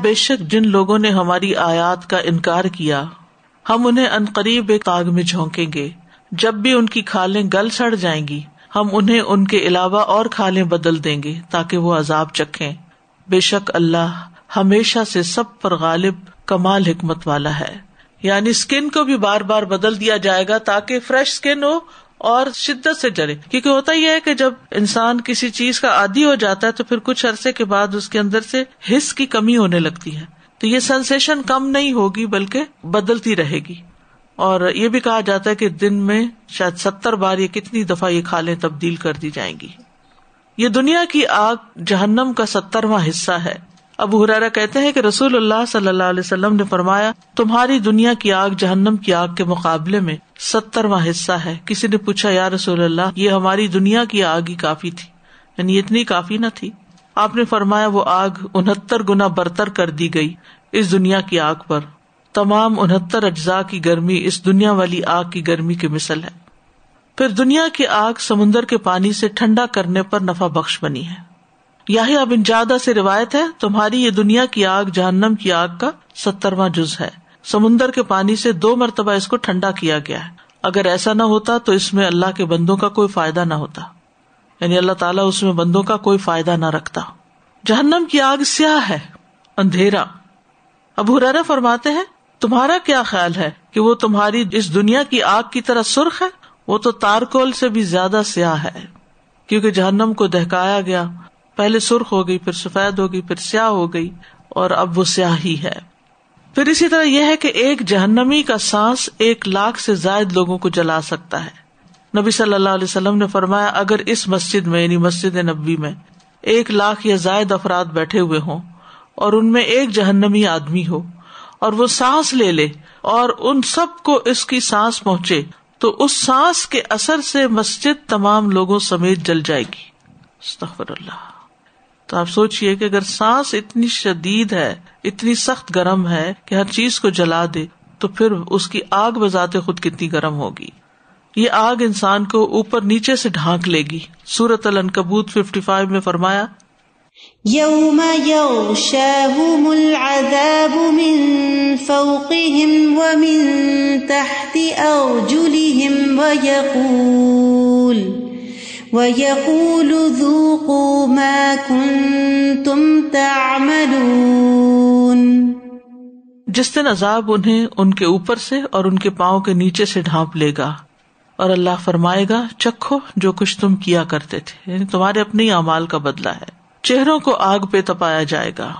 Speaker 1: بے شک جن لوگوں نے ہماری آیات کا انکار کیا ہم انہیں عنقریب ایک آگ میں جھونکیں گے. جب بھی ان کی کھالیں گل سڑ جائیں گی ہم انہیں ان کے علاوہ اور کھالیں بدل دیں گے تاکہ وہ عذاب چکھیں. بے شک اللہ ہمیشہ سے سب پر غالب کمال حکمت والا ہے. یعنی اسکن کو بھی بار بار بدل دیا جائے گا تاکہ فریش اسکن ہو اور شدت سے جلے. کیونکہ ہوتا یہ ہے کہ جب انسان کسی چیز کا عادی ہو جاتا ہے تو پھر کچھ عرصے کے بعد اس کے اندر سے حس کی کمی ہونے لگتی ہے, تو یہ سینسیشن کم نہیں ہوگی بلکہ بدلتی رہے گی. اور یہ بھی کہا جاتا ہے کہ دن میں شاید 70 بار یہ کتنی دفعہ یہ کھالیں تبدیل کر دی جائیں گی. یہ دنیا کی آگ جہنم کا 70واں حصہ ہے. ابو ہریرہ کہتے ہیں کہ رسول اللہ صلی اللہ علیہ وسلم نے فرمایا تمہاری دنیا کی آگ جہنم کی آگ کے مقابلے میں 70واں حصہ ہے. کسی نے پوچھا یا رسول اللہ یہ ہماری دنیا کی آگ ہی کافی تھی, یعنی اتنی کافی نہ تھی. آپ نے فرمایا وہ آگ 69 گنا برتر کر دی گئی اس دنیا کی آگ پر. تمام 69 اجزاء کی گرمی اس دنیا والی آگ کی گرمی کی مثل ہے. پھر دنیا کی آگ سمندر کے پانی سے ٹھنڈا کرنے پر نفع بخش بنی ہے. یحییٰ بن جادہ سے روایت ہے تمہاری یہ دنیا کی آگ جہنم کی آگ کا 70واں جز ہے. سمندر کے پانی سے 2 مرتبہ اس کو ٹھنڈا کیا گیا ہے. اگر ایسا نہ ہوتا تو اس میں اللہ کے بندوں کا کوئی فائدہ نہ ہوتا, یعنی اللہ تعالیٰ اس میں بندوں کا کوئی فائدہ نہ رکھتا. جہنم کی آگ سیاہ ہے, اندھیرا. ابو ہریرہ فرماتے ہیں تمہارا کیا خیال ہے کہ وہ تمہاری اس دنیا کی آگ کی طرح سرخ ہے؟ وہ تو تارکول سے بھی زیادہ سیاہ ہے, کیونکہ جہنم کو دہکایا گیا, پہلے سرخ ہو گئی, پھر سفید ہو گئی, پھر سیاہ ہو گئی, اور اب وہ سیاہ ہی ہے. پھر اسی طرح یہ ہے کہ ایک جہنمی کا سانس 100,000 سے زائد لوگوں کو جلا سکتا ہے. نبی صلی اللہ علیہ وسلم نے فرمایا اگر اس مسجد میں یعنی مسجد نبوی میں 100,000 یا زائد افراد بیٹھے ہوئے ہوں اور ان میں ایک جہنمی آدمی ہو اور وہ سانس لے لے اور ان سب کو اس کی سانس پہنچے تو اس سانس کے اثر سے مسجد تمام لوگوں سمیت جل جائے گی. استغفر اللہ. تو آپ سوچئے کہ اگر سانس اتنی شدید ہے, اتنی سخت گرم ہے کہ ہر چیز کو جلا دے, تو پھر اس کی آگ بذات خود کتنی گرم ہوگی. یہ آگ انسان کو اوپر نیچے سے ڈھانک لے گی. سورۃ العنکبوت 55 میں فرمایا
Speaker 2: یوم یغشاہم العذاب من فوقہم ومن تحت ارجلہم وَيَقُولُ ذُوقُوا مَا كُنتُمْ تَعْمَلُونَ.
Speaker 1: جس دن عذاب انہیں ان کے اوپر سے اور ان کے پاؤں کے نیچے سے ڈھانپ لے گا, اور اللہ فرمائے گا چکھو جو کچھ تم کیا کرتے تھے, یعنی تمہارے اپنے ہی اعمال کا بدلہ ہے. چہروں کو آگ پہ تپایا جائے گا.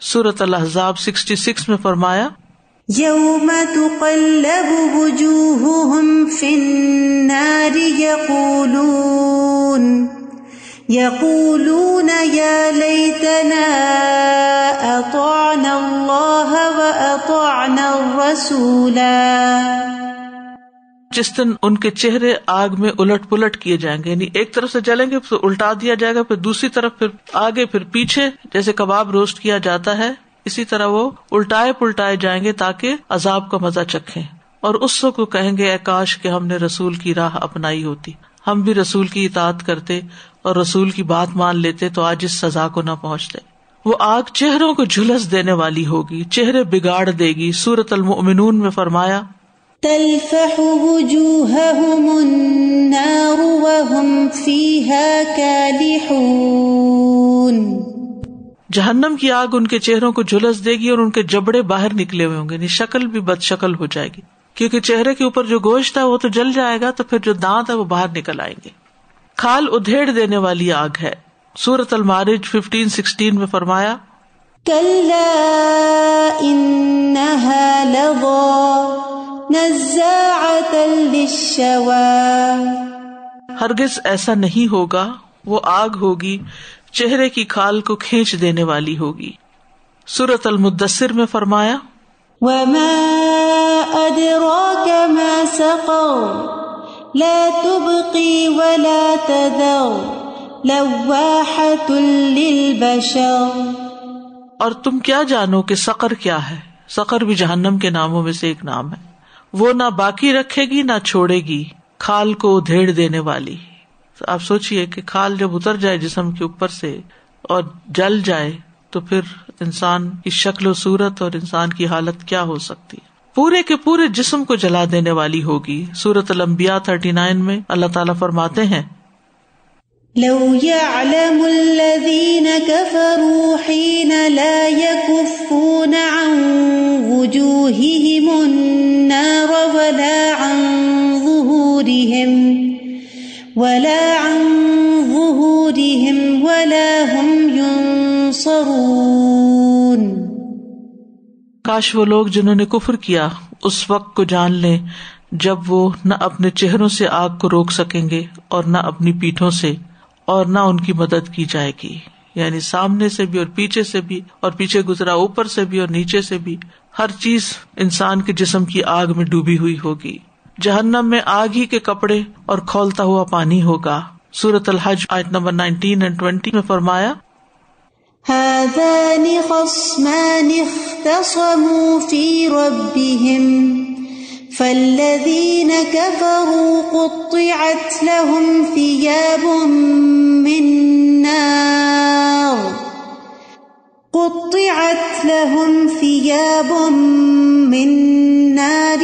Speaker 1: سورۃ الاحزاب 66 میں فرمایا
Speaker 2: یوم تقلب وجوہہم فی النار یقولون یا لیتنا اطعنا اللہ واطعنا الرسولا.
Speaker 1: جس دن ان کے چہرے آگ میں الٹ پلٹ کیے جائیں گے, یعنی ایک طرف سے جلیں گے پھر الٹا دیا جائے گا, پھر دوسری طرف, پھر آگے پھر پیچھے, جیسے کباب روسٹ کیا جاتا ہے اسی طرح وہ الٹائے پلٹائے جائیں گے تاکہ عذاب کا مزہ چکھیں. اور اس کو کہیں گے اے کاش کہ ہم نے رسول کی راہ اپنائی ہوتی, ہم بھی رسول کی اطاعت کرتے اور رسول کی بات مان لیتے تو آج اس سزا کو نہ پہنچتے. وہ آگ چہروں کو جھلس دینے والی ہوگی, چہرے بگاڑ دے گی. سورۃ المؤمنون میں فرمایا
Speaker 2: تلفح وجوہہم النار وہم فیہا کالحون.
Speaker 1: جہنم کی آگ ان کے چہروں کو جھلس دے گی اور ان کے جبڑے باہر نکلے ہوئے ہوں گے, یعنی شکل بھی بد شکل ہو جائے گی, کیونکہ چہرے کے اوپر جو گوشت ہے وہ تو جل جائے گا, تو پھر جو دانت ہے وہ باہر نکل آئیں گے. کھال ادھیڑ دینے والی آگ ہے. سورۃ المعارج 15-16 میں فرمایا
Speaker 2: کلا انہا لظی نزاعۃ الشَّوَى
Speaker 1: ہرگز ایسا نہیں ہوگا، وہ آگ ہوگی چہرے کی کھال کو کھینچ دینے والی ہوگی۔ سورۃ المدثر میں فرمایا
Speaker 2: وَمَا أَدْرَاكَ مَا سَقَرُ لَا تُبْقِي وَلَا تَذَرُ لَوَّاحَةٌ لِلْبَشَرِ
Speaker 1: اور تم کیا جانو کہ سقر کیا ہے؟ سقر بھی جہنم کے ناموں میں سے ایک نام ہے۔ وہ نہ باقی رکھے گی نہ چھوڑے گی، کھال کو ادھیڑ دینے والی۔ آپ سوچئے کہ کھال جب اتر جائے جسم کے اوپر سے اور جل جائے تو پھر انسان کی شکل و صورت اور انسان کی حالت کیا ہو سکتی ہے؟ پورے کے پورے جسم کو جلا دینے والی ہوگی۔ سورۃ الانبیاء 39 میں اللہ تعالیٰ فرماتے ہیں
Speaker 2: لو يعلم الذين كفروا حين لا يكفون عن وجوههم النار ولا عن ظهورهم ولا هم ينصرون۔
Speaker 1: کاش وہ لوگ جنہوں نے کفر کیا اس وقت کو جان لیں جب وہ نہ اپنے چہروں سے آگ کو روک سکیں گے اور نہ اپنی پیٹھوں سے، اور نہ ان کی مدد کی جائے گی، یعنی سامنے سے بھی اور پیچھے سے بھی، اور پیچھے گزرا اوپر سے بھی اور نیچے سے بھی، ہر چیز انسان کے جسم کی آگ میں ڈوبی ہوئی ہوگی۔ جہنم میں آگ ہی کے کپڑے اور کھولتا ہوا پانی ہوگا۔ سورۃ الحج آیت نمبر 19 اور 20 میں فرمایا
Speaker 2: هذان خصمان اختصموا في ربهم فالذين كفروا قطعت لهم ثياب من نار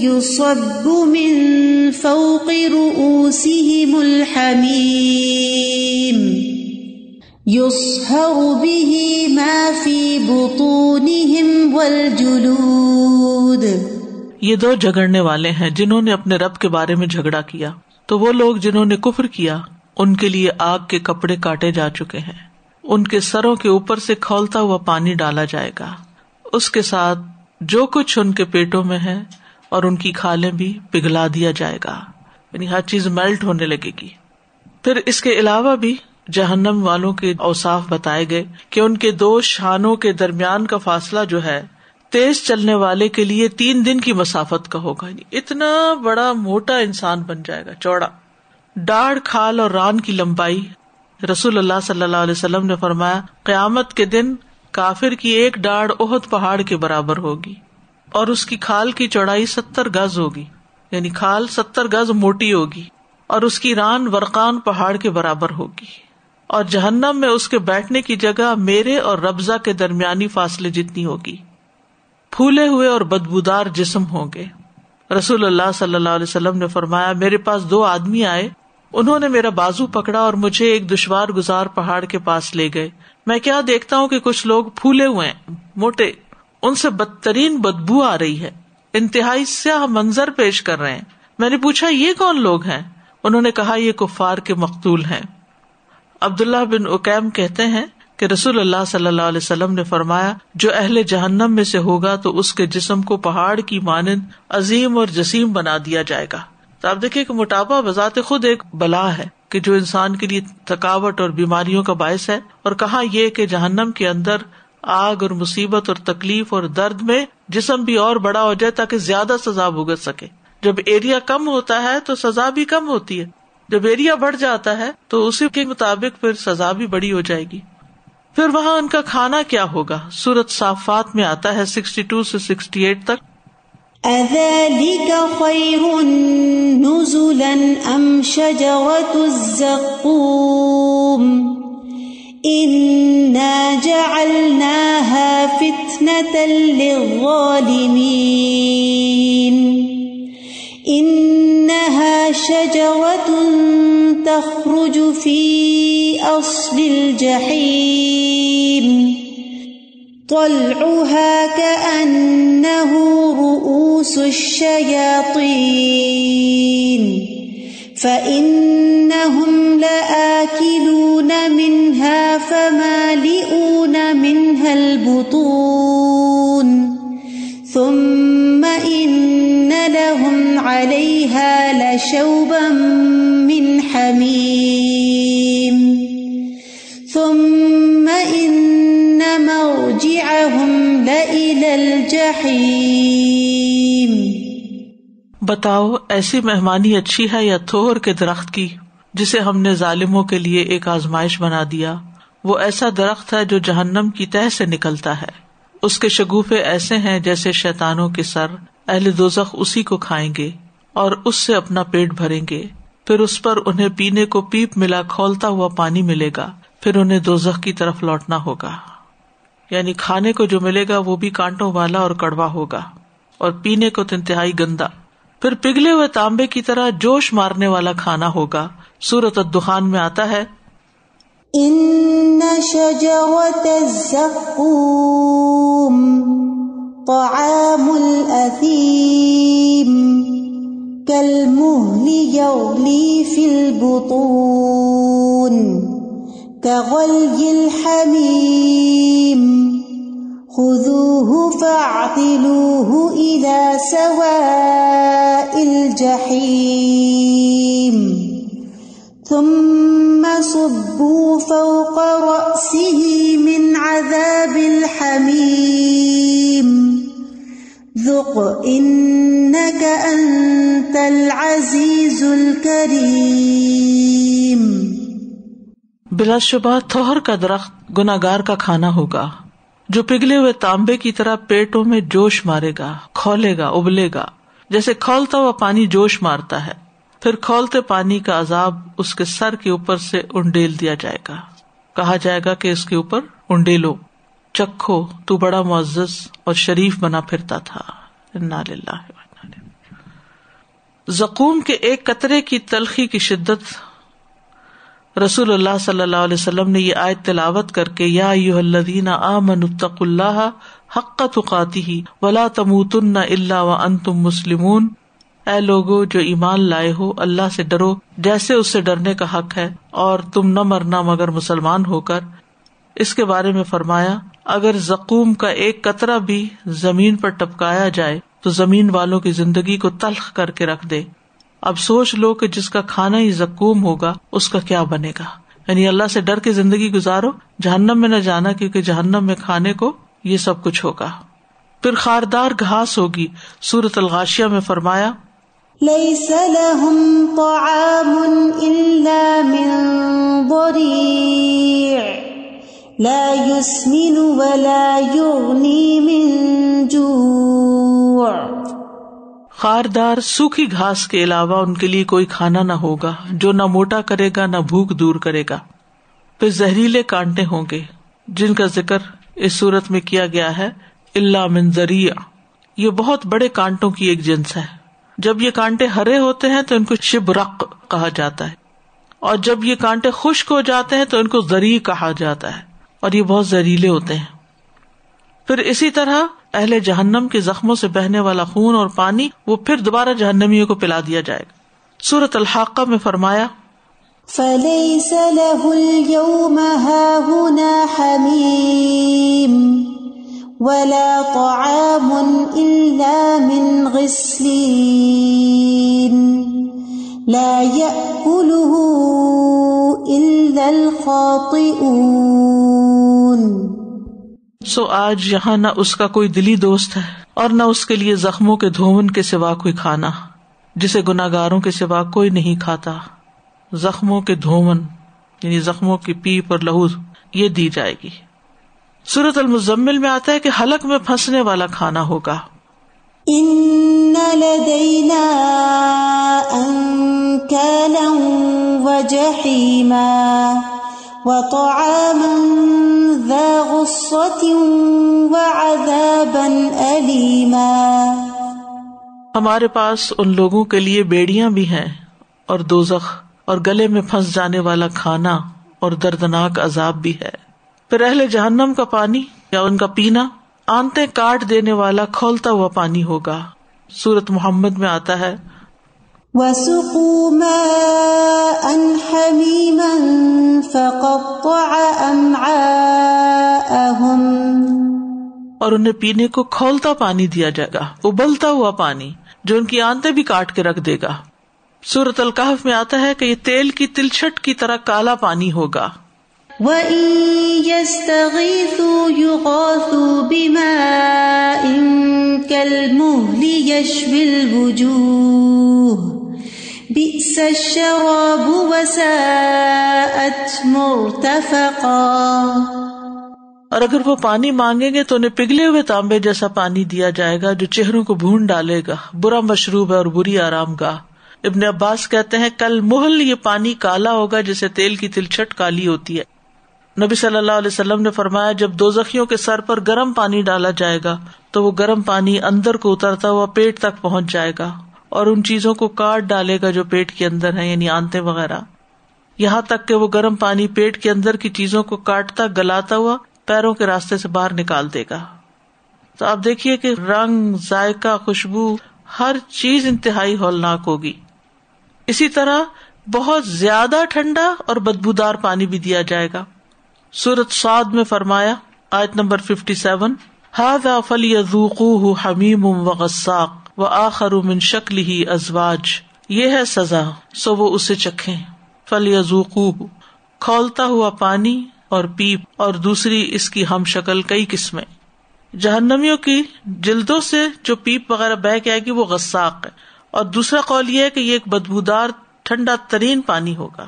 Speaker 2: يصب من فوق رؤوسهم الحميم يصهر به ما في بطونهم والجلود۔
Speaker 1: یہ دو جھگڑنے والے ہیں جنہوں نے اپنے رب کے بارے میں جھگڑا کیا، تو وہ لوگ جنہوں نے کفر کیا ان کے لیے آگ کے کپڑے کاٹے جا چکے ہیں، ان کے سروں کے اوپر سے کھولتا ہوا پانی ڈالا جائے گا، اس کے ساتھ جو کچھ ان کے پیٹوں میں ہے اور ان کی کھالیں بھی پگھلا دیا جائے گا، یعنی ہر چیز میلٹ ہونے لگے گی۔ پھر اس کے علاوہ بھی جہنم والوں کے اوصاف بتائے گئے کہ ان کے دو شانوں کے درمیان کا فاصلہ جو ہے تیز چلنے والے کے لیے 3 دن کی مسافت کا ہوگا، اتنا بڑا موٹا انسان بن جائے گا، چوڑا۔ ڈاڑھ، کھال اور ران کی لمبائی، رسول اللہ صلی اللہ علیہ وسلم نے فرمایا قیامت کے دن کافر کی ایک ڈاڑھ احد پہاڑ کے برابر ہوگی، اور اس کی کھال کی چوڑائی 70 گز ہوگی، یعنی کھال 70 گز موٹی ہوگی، اور اس کی ران ورقان پہاڑ کے برابر ہوگی، اور جہنم میں اس کے بیٹھنے کی جگہ میرے اور ربضہ کے درمیانی فاصلے جتنی ہوگی۔ پھولے ہوئے اور بدبودار جسم ہوں گے۔ رسول اللہ صلی اللہ علیہ وسلم نے فرمایا میرے پاس 2 آدمی آئے، انہوں نے میرا بازو پکڑا اور مجھے ایک دشوار گزار پہاڑ کے پاس لے گئے۔ میں کیا دیکھتا ہوں کہ کچھ لوگ پھولے ہوئے ہیں، موٹے، ان سے بدترین بدبو آ رہی ہے، انتہائی سیاہ منظر پیش کر رہے ہیں۔ میں نے پوچھا یہ کون لوگ ہیں؟ انہوں نے کہا یہ کفار کے مقتول ہیں۔ عبداللہ بن عکیم کہتے ہیں کہ رسول اللہ صلی اللہ علیہ وسلم نے فرمایا جو اہل جہنم میں سے ہوگا تو اس کے جسم کو پہاڑ کی مانند عظیم اور جسیم بنا دیا جائے گا۔ تو آپ دیکھیں کہ موٹاپا بذات خود ایک بلا ہے کہ جو انسان کے لیے تھکاوٹ اور بیماریوں کا باعث ہے، اور کہاں یہ کہ جہنم کے اندر آگ اور مصیبت اور تکلیف اور درد میں جسم بھی اور بڑا ہو جائے تاکہ زیادہ سزا بھگت سکے۔ جب ایریا کم ہوتا ہے تو سزا بھی کم ہوتی ہے، جب ایریا بڑھ جاتا ہے تو اسی کے مطابق پھر سزا بھی بڑی ہو جائے گی۔ پھر وہاں ان کا کھانا کیا ہوگا؟ سورۃ صافات میں آتا ہے 62 سے 68 تک۔
Speaker 2: أَذَلِكَ خَيْرٌ نُزُلًا أَمْ شَجَرَةُ الزَّقُّومِ إِنَّا جَعَلْنَاهَا فِتْنَةً لِلظَّالِمِينَ إِنَّهَا شَجَرَةٌ تَخْرُجُ فِي أَصْلِ الْجَحِيمِ طلعها كأنه رؤوس الشياطين فإنهم لآكلون منها فمالئون منها البطون ثم إن لهم عليها شوبا من حميم ثم إن مرجعهم لإلى الجحيم.
Speaker 1: بتاؤ ایسی مہمانی اچھی ہے یا تھور کے درخت کی جسے ہم نے ظالموں کے لیے ایک آزمائش بنا دیا. وہ ایسا درخت ہے جو جہنم کی تہ سے نکلتا ہے. اس کے شگوفے ایسے ہیں جیسے شیطانوں کے سر. اہل دوزخ اسی کو کھائیں گے اور اس سے اپنا پیٹ بھریں گے. پھر اس پر انہیں پینے کو پیپ ملا کھولتا ہوا پانی ملے گا. پھر انہیں دوزخ کی طرف لوٹنا ہوگا. یعنی کھانے کو جو ملے گا وہ بھی کانٹوں والا اور کڑوا ہوگا اور پینے کو تو انتہائی گندا. پھر پگھلے ہوئے تانبے کی طرح جوش مارنے والا کھانا ہوگا. سورۃ الدخان میں آتا ہے
Speaker 2: ان شجرۃ الزقوم طعام الاثیم كالمهل يغلي في البطون كغلي الحميم خذوه فاعتلوه إلى سواء الجحيم ثم صبوا فوق رأسه من عذاب الحميم ذق إنك أنت العزيز الكريم.
Speaker 1: بلا شبہ تھوہر کا درخت گناہگار کا کھانا ہوگا جو پگھلے ہوئے تانبے کی طرح پیٹوں میں جوش مارے گا، کھولے گا، ابلے گا جیسے کھولتا ہوا پانی جوش مارتا ہے. پھر کھولتے پانی کا عذاب اس کے سر کے اوپر سے انڈیل دیا جائے گا. کہا جائے گا کہ اس کے اوپر انڈیلو، چکھو، تو بڑا معزز اور شریف بنا پھرتا تھا. انا للہ و انا الیہ. زقوم کے ایک قطرے کی تلخی کی شدت رسول اللہ صلی اللہ علیہ وسلم نے یہ آیت تلاوت کر کے یا ایھا الذین آمنوا اتقوا اللہ حق تقاتہ ولا تموتن الا وانتم مسلمون، اے لوگو جو ایمان لائے ہو اللہ سے ڈرو جیسے اس سے ڈرنے کا حق ہے اور تم نہ مرنا مگر مسلمان ہو کر. اس کے بارے میں فرمایا اگر زقوم کا ایک قطرہ بھی زمین پر ٹپکایا جائے تو زمین والوں کی زندگی کو تلخ کر کے رکھ دے. اب سوچ لو کہ جس کا کھانا ہی زقوم ہوگا اس کا کیا بنے گا. یعنی اللہ سے ڈر کے زندگی گزارو، جہنم میں نہ جانا کیونکہ جہنم میں کھانے کو یہ سب کچھ ہوگا. پھر خاردار گھاس ہوگی. سورۃ الغاشیہ میں فرمایا
Speaker 2: ليس لهم طعام إلا من ضريع لا يسمن ولا يغني من جوع.
Speaker 1: خاردار سوکھی گھاس کے علاوہ ان کے لیے کوئی کھانا نہ ہوگا جو نہ موٹا کرے گا نہ بھوک دور کرے گا. پھر زہریلے کانٹے ہوں گے جن کا ذکر اس صورت میں کیا گیا ہے الا من ذریع. یہ بہت بڑے کانٹوں کی ایک جنس ہے. جب یہ کانٹے ہرے ہوتے ہیں تو ان کو شبرق کہا جاتا ہے اور جب یہ کانٹے خشک ہو جاتے ہیں تو ان کو ذریع کہا جاتا ہے اور یہ بہت زہریلے ہوتے ہیں. پھر اسی طرح اہل جہنم کے زخموں سے بہنے والا خون اور پانی وہ پھر دوبارہ جہنمیوں کو پلا دیا جائے گا. سورۃ الحاقہ میں فرمایا
Speaker 2: فَلَيْسَ لَهُ الْيَوْمَ هَاهُنَا حَمِيمٌ وَلَا طَعَامٌ إِلَّا مِنْ غِسْلِينٍ لَا يَأْكُلُهُ إِلَّا الْخَاطِئُونَ.
Speaker 1: سو آج یہاں نہ اس کا کوئی دلی دوست ہے اور نہ اس کے لیے زخموں کے دھون کے سوا کوئی کھانا جسے گناہگاروں کے سوا کوئی نہیں کھاتا. زخموں کے دھون یعنی زخموں کی پیپ اور لہو یہ دی جائے گی. سورۃ المزمل میں آتا ہے کہ حلق میں پھنسنے والا کھانا ہوگا.
Speaker 2: ان لدینا انکالا وجحیما وطعاما ذا غصة وعذابا أليما.
Speaker 1: ہمارے پاس ان لوگوں کے لیے بیڑیاں بھی ہیں اور دوزخ اور گلے میں پھنس جانے والا کھانا اور دردناک عذاب بھی ہے. پھر اہل جہنم کا پانی یا ان کا پینا آنتیں کاٹ دینے والا کھولتا ہوا پانی ہوگا. سورۃ محمد میں آتا ہے
Speaker 2: وَسُقُوا مَاءً حَمِيمًا فَقَطَّعَ أَمْعَاءَهُمْ.
Speaker 1: اور انہیں پینے کو کھولتا پانی دیا جائے گا، ابلتا ہوا پانی جو ان کی آنتیں بھی کاٹ کے رکھ دے گا. سورۃ الکہف میں آتا ہے کہ یہ تیل کی تلچھٹ کی طرح کالا پانی ہوگا.
Speaker 2: وَإِن يَسْتَغِيثُوا يُغَاثُوا بِمَاءٍ كَالْمُهْلِ يَشْوِي الْوُجُوهَ بِئْسَ الشَّرَابُ وَسَاءَتْ مُرْتَفَقًا.
Speaker 1: اور اگر وہ پانی مانگیں گے تو انہیں پگھلے ہوئے تانبے جیسا پانی دیا جائے گا جو چہروں کو بھون ڈالے گا. برا مشروب ہے اور بری آرام گاہ. ابن عباس کہتے ہیں کل محل یہ پانی کالا ہوگا جیسے تیل کی تلچھٹ کالی ہوتی ہے. نبی صلی اللہ علیہ وسلم نے فرمایا جب دوزخیوں کے سر پر گرم پانی ڈالا جائے گا تو وہ گرم پانی اندر کو اترتا ہوا پیٹ تک پہنچ جائے گا اور ان چیزوں کو کاٹ ڈالے گا جو پیٹ کے اندر ہیں، یعنی آنتیں وغیرہ، یہاں تک کہ وہ گرم پانی پیٹ کے اندر کی چیزوں کو کاٹتا گلاتا ہوا پیروں کے راستے سے باہر نکال دے گا. تو آپ دیکھیے کہ رنگ، ذائقہ، خوشبو، ہر چیز انتہائی ہولناک ہوگی. اسی طرح بہت زیادہ ٹھنڈا اور بدبودار پانی بھی دیا جائے گا. سورۃ صاد میں فرمایا آیت نمبر 57 ھذا فلیذوقوہ حمیم وغساق وآخر من شکلہ ازواج، یہ ہے سزا سو وہ اسے چکھیں. فلیذوقوہ کھولتا ہوا پانی اور پیپ، اور دوسری اس کی ہم شکل کئی قسمیں. جہنمیوں کی جلدوں سے جو پیپ وغیرہ بہہ کے آئے گی وہ غساق ہے، اور دوسرا قول یہ ہے کہ یہ ایک بدبودار ٹھنڈا ترین پانی ہوگا.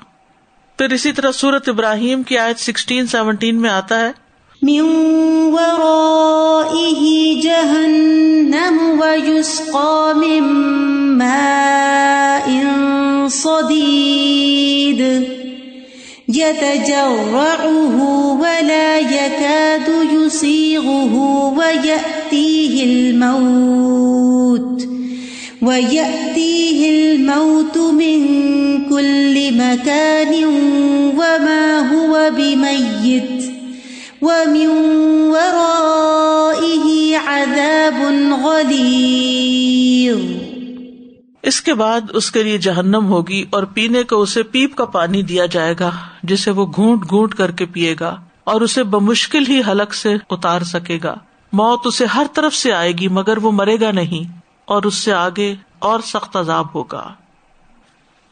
Speaker 1: پھر اسی طرح سورۃ ابراہیم کی آیت 16-17 میں آتا ہے
Speaker 2: من ورائه جہنم ویسقى من ماء صدید يتجرعه ولا يكاد يسيغه ويأتيه الموت من كل مكان وما هو بميت ومن ورائه عذاب غليظ.
Speaker 1: اس کے بعد اس کے لیے جہنم ہوگی اور پینے کو اسے پیپ کا پانی دیا جائے گا جسے وہ گھونٹ گھونٹ کر کے پیے گا اور اسے بمشکل ہی حلق سے اتار سکے گا. موت اسے ہر طرف سے آئے گی مگر وہ مرے گا نہیں، اور اس سے آگے اور سخت عذاب ہوگا.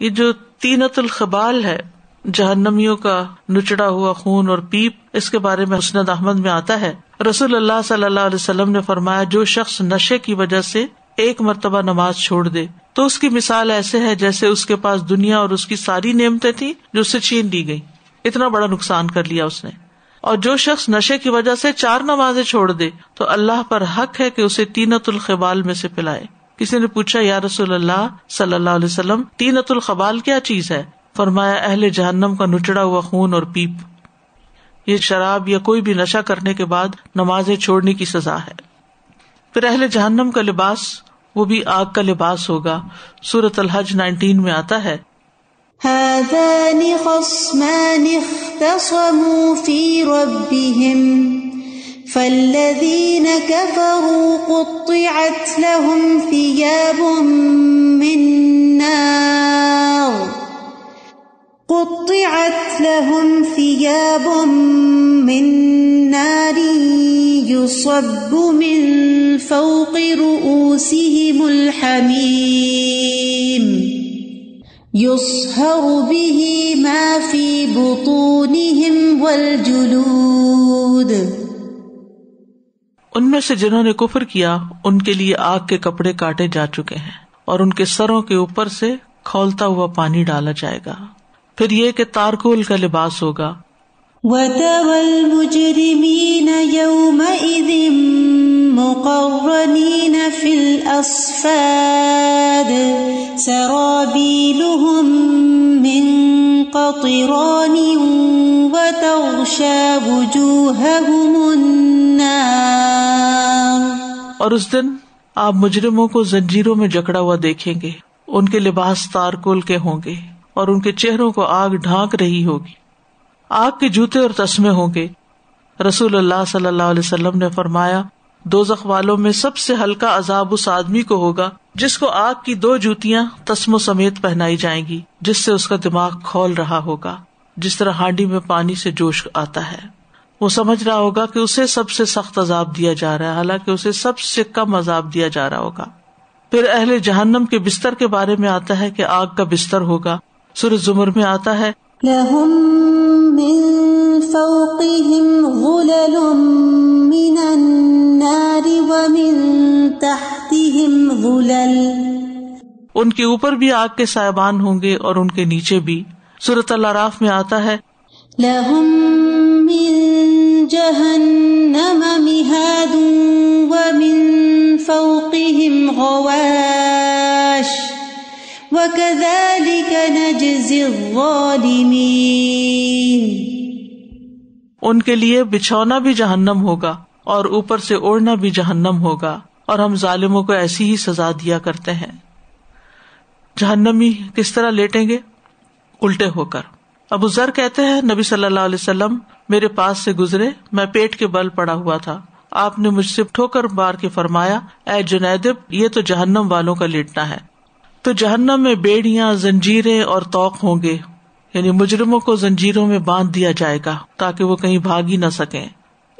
Speaker 1: یہ جو طینۃ الخبال ہے، جہنمیوں کا نچڑا ہوا خون اور پیپ، اس کے بارے میں مسند احمد میں آتا ہے رسول اللہ صلی اللہ علیہ وسلم نے فرمایا جو شخص نشے کی وجہ سے ایک مرتبہ نماز چھوڑ دے تو اس کی مثال ایسے ہے جیسے اس کے پاس دنیا اور اس کی ساری نعمتیں تھیں جو اسے چھین لی گئی. اتنا بڑا نقصان کر لیا اس نے. اور جو شخص نشے کی وجہ سے 4 نمازیں چھوڑ دے تو اللہ پر حق ہے کہ اسے طینۃ الخبال میں سے پلائے. کسی نے پوچھا یا رسول اللہ صلی اللہ علیہ وسلم طینۃ الخبال کیا چیز ہے؟ فرمایا اہل جہنم کا نچڑا ہوا خون اور پیپ. یہ شراب یا کوئی بھی نشہ کرنے کے بعد نمازیں چھوڑنے کی سزا ہے. پھر اہل جہنم کا لباس وہ بھی آگ کا لباس ہوگا. سورۃ الحج 19 میں آتا ہے
Speaker 2: هذان خصمان اختصموا في ربهم فالذين كفروا قطعت لهم ثياب من نار يصب من فوق رؤوسهم الحميم يصهر به ما في بطونهم والجلود.
Speaker 1: ان میں سے جنہوں نے کفر کیا ان کے لیے آگ کے کپڑے کاٹے جا چکے ہیں اور ان کے سروں کے اوپر سے کھولتا ہوا پانی ڈالا جائے گا. پھر یہ کہ تارکول کا لباس ہوگا.
Speaker 2: وَتَرَى الْمُجْرِمِينَ يَوْمَئِذٍ مُقَرَّنِينَ فِي الْأَصْفَادِ سَرَابِيلُهُم مِّن قَطِرَانٍ وَتَغْشَى وُجُوهَهُمُ النَّارُ.
Speaker 1: اور اس دن آپ مجرموں کو زنجیروں میں جکڑا ہوا دیکھیں گے. ان کے لباس تارکول کے ہوں گے اور ان کے چہروں کو آگ ڈھانک رہی ہوگی. آگ کے جوتے اور تسمے ہوں گے. رسول اللہ صلی اللہ علیہ وسلم نے فرمایا دوزخ والوں میں سب سے ہلکا عذاب اس آدمی کو ہوگا جس کو آگ کی 2 جوتیاں تسموں سمیت پہنائی جائیں گی، جس سے اس کا دماغ کھول رہا ہوگا جس طرح ہانڈی میں پانی سے جوش آتا ہے. وہ سمجھ رہا ہوگا کہ اسے سب سے سخت عذاب دیا جا رہا ہے، حالانکہ اسے سب سے کم عذاب دیا جا رہا ہوگا. پھر اہل جہنم کے بستر کے بارے میں آتا ہے کہ آگ کا بستر ہوگا. سورۃ زمر میں آتا ہے
Speaker 2: لهم من فوقهم غلل من النار ومن تحتهم غلل.
Speaker 1: ان کے اوپر بھی آگ کے سائبان ہوں گے اور ان کے نیچے بھی. سورۃ الاعراف میں آتا ہے
Speaker 2: لهم من جہنم مہاد ومن فوقهم غواش وَكَذَلِكَ نَجْزِي الظَّالِمِينَ.
Speaker 1: ان کے لیے بچھونا بھی جہنم ہوگا اور اوپر سے اوڑھنا بھی جہنم ہوگا، اور ہم ظالموں کو ایسی ہی سزا دیا کرتے ہیں. جہنمی کس طرح لیٹیں گے؟ الٹے ہو کر. ابو ذر کہتے ہیں نبی صلی اللہ علیہ وسلم میرے پاس سے گزرے، میں پیٹ کے بل پڑا ہوا تھا. آپ نے مجھ سے ٹھوکر مار کے فرمایا، اے جنیدب، یہ تو جہنم والوں کا لیٹنا ہے. تو جہنم میں بیڑیاں، زنجیریں اور طوق ہوں گے، یعنی مجرموں کو زنجیروں میں باندھ دیا جائے گا تاکہ وہ کہیں بھاگ ہی نہ سکیں.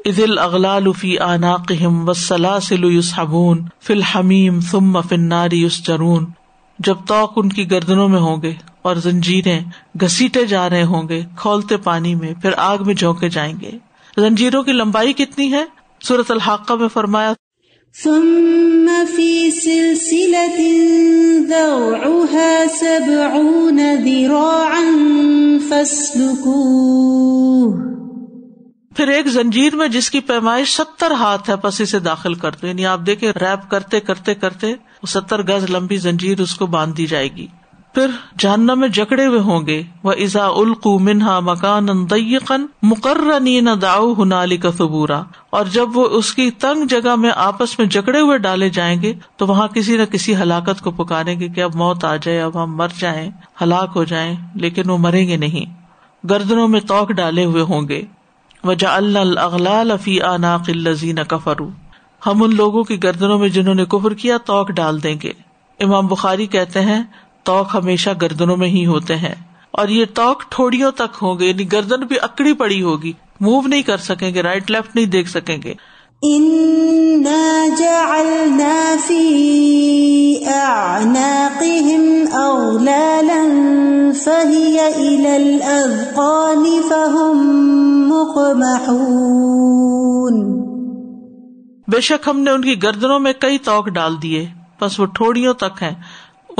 Speaker 1: اذ الاغلال فی اعناقہم والسلاسل یسحبون فی الحمیم ثم فی النار یسجرون. جب طوق ان کی گردنوں میں ہوں گے اور زنجیریں گھسیٹے جا رہے ہوں گے کھولتے پانی میں، پھر آگ میں جھونکے جائیں گے. زنجیروں کی لمبائی کتنی ہے؟ سورۃ الحاقہ میں فرمایا
Speaker 2: ثم في سلسلة ذرعها 70 ذراعا فاسلكوه.
Speaker 1: پھر ایک زنجیر میں جس کی پیمائش 70 ہاتھ ہے، پس اسے داخل کر دو. یعنی آپ دیکھیں ریپ کرتے کرتے کرتے 70 گز لمبی زنجیر اس کو باندھ دی جائے گی. پھر جہنم میں جکڑے ہوئے ہوں گے. وَإِذَا أُلْقُوا مِنْهَا مَكَانًا ضَيِّقًا مُقَرَّنِينَ دَعَوْا هُنَالِكَ ثُبُورًا. اور جب وہ اس کی تنگ جگہ میں آپس میں جکڑے ہوئے ڈالے جائیں گے تو وہاں کسی نہ کسی ہلاکت کو پکاریں گے کہ اب موت آ جائے، اب ہم مر جائیں، ہلاک ہو جائیں. لیکن وہ مریں گے نہیں. گردنوں میں طوق ڈالے ہوئے ہوں گے. وَجَعَلْنَا الْأَغْلَالَ فِي أَعْنَاقِ الَّذِينَ كَفَرُوا. ہم ان لوگوں کی گردنوں میں جنہوں نے کفر کیا طوق ڈال دیں گے. امام بخاری کہتے ہیں طوق ہمیشہ گردنوں میں ہی ہوتے ہیں، اور یہ طوق ٹھوڑیوں تک ہوں گے، یعنی گردن بھی اکڑی پڑی ہوگی، موو نہیں کر سکیں گے، رائٹ لیفٹ نہیں دیکھ سکیں گے.
Speaker 2: إِنَّا جَعَلْنَا فِي أَعْنَاقِهِمْ أَغْلَالًا فَهِيَ إِلَى الْأَذْقَانِ فَهُمْ مُقْمَحُونَ.
Speaker 1: بے شک ہم نے ان کی گردنوں میں کئی طوق ڈال دیے، پس وہ ٹھوڑیوں تک ہیں،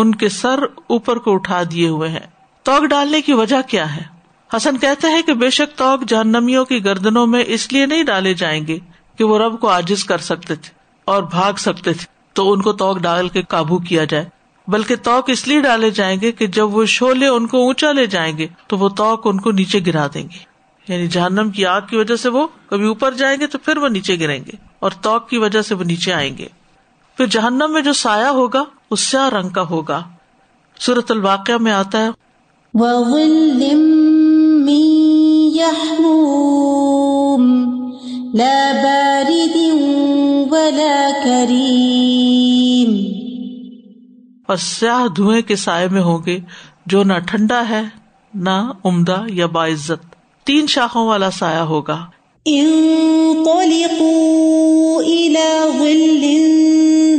Speaker 1: ان کے سر اوپر کو اٹھا دیے ہوئے ہیں. طوق ڈالنے کی وجہ کیا ہے؟ حسن کہتے ہیں کہ بے شک طوق جہنمیوں کی گردنوں میں اس لیے نہیں ڈالے جائیں گے کہ وہ رب کو عاجز کر سکتے تھے اور بھاگ سکتے تھے تو ان کو طوق ڈال کے قابو کیا جائے، بلکہ طوق اس لیے ڈالے جائیں گے کہ جب وہ شعلے ان کو اونچا لے جائیں گے تو وہ طوق ان کو نیچے گرا دیں گے. یعنی جہنم کی آگ کی وجہ سے وہ کبھی اوپر جائیں گے تو پھر وہ نیچے گریں گے، اور طوق کی وجہ سے وہ نیچے آئیں گے. پھر جہنم میں جو سایہ ہوگا وہ سیاہ رنگ کا ہوگا. سورۃ الواقعہ میں آتا ہے
Speaker 2: وَظِلٍّ مِّن يَحْمُومٍ لَا بَارِدٍ وَلَا كَرِيمٍ.
Speaker 1: اور سیاہ دھوئیں کے سائے میں ہوں گے جو نہ ٹھنڈا ہے نہ عمدہ یا باعزت. 3 شاخوں والا سایہ ہوگا.
Speaker 2: انطلقوا إلى ظل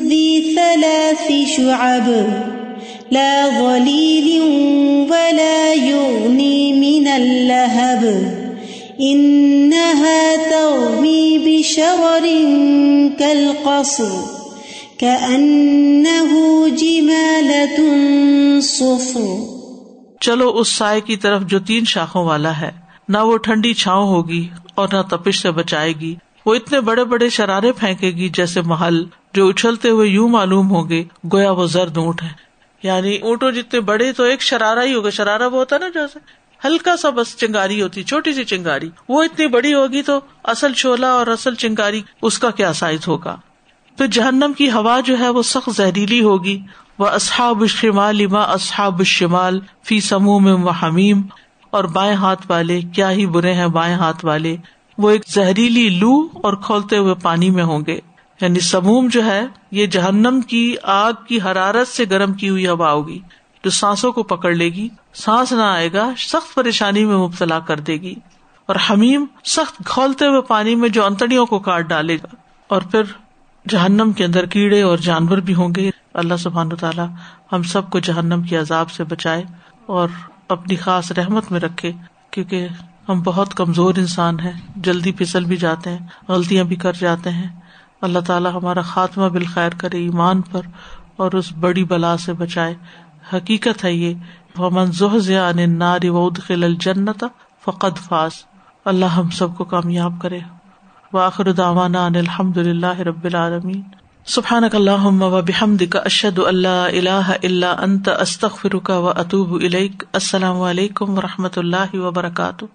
Speaker 2: ذي 3 شعب لا ظليل ولا يغني من اللهب إنها ترمي بشرر كالقصر كأنه جمالة صفر.
Speaker 1: چلو اس سائے کی طرف جو 3 شاخوں والا ہے، نہ وہ ٹھنڈی چھاؤں ہوگی اور نہ تپش سے بچائے گی. وہ اتنے بڑے بڑے شرارے پھینکے گی جیسے محل، جو اچھلتے ہوئے یوں معلوم ہوں گے گویا وہ زرد اونٹ ہے. یعنی اونٹوں جتنے بڑے تو ایک شرارہ ہی ہوگا. شرارہ وہ ہوتا نا جیسے ہلکا سا بس چنگاری ہوتی، چھوٹی سی چنگاری، وہ اتنی بڑی ہوگی تو اصل شعلہ اور اصل چنگاری اس کا کیا سائز ہوگا. پھر جہنم کی ہوا جو ہے وہ سخت زہریلی ہوگی. وَأَصْحَابُ الشِّمَالِ مَا أَصْحَابُ الشِّمَالِ فِي سَمُومٍ وَحَمِيمٍ. اور بائیں ہاتھ والے کیا ہی برے ہیں بائیں ہاتھ والے، وہ ایک زہریلی لو اور کھولتے ہوئے پانی میں ہوں گے. یعنی سموم جو ہے یہ جہنم کی آگ کی حرارت سے گرم کی ہوئی ہوا ہوگی جو سانسوں کو پکڑ لے گی، سانس نہ آئے گا، سخت پریشانی میں مبتلا کر دے گی. اور حمیم سخت کھولتے ہوئے پانی میں جو انتڑیوں کو کاٹ ڈالے گا. اور پھر جہنم کے اندر کیڑے اور جانور بھی ہوں گے اللہ سبحانہ تعالیٰ ہم سب کو جہنم کی عذاب سے بچائے اور اپنی خاص رحمت میں رکھے، کیونکہ ہم بہت کمزور انسان ہیں، جلدی پھسل بھی جاتے ہیں، غلطیاں بھی کر جاتے ہیں. اللہ تعالیٰ ہمارا خاتمہ بالخیر کرے، ایمان پر، اور اس بڑی بلا سے بچائے. حقیقت ہے یہ، وَمَن زُحْزِحَ عَنِ النَّارِ وَأُدْخِلَ الْجَنَّةَ فَقَدْ فَازَ. اللہ ہم سب کو کامیاب کرے. وآخر دعوانا ان الحمد للہ رب العالمین. سبحانک اللہم وبحمدک، اشہد ان لا الہ الا انت، استغفرک واتوب الیک. السلام علیکم ورحمۃ اللہ وبرکاتہ.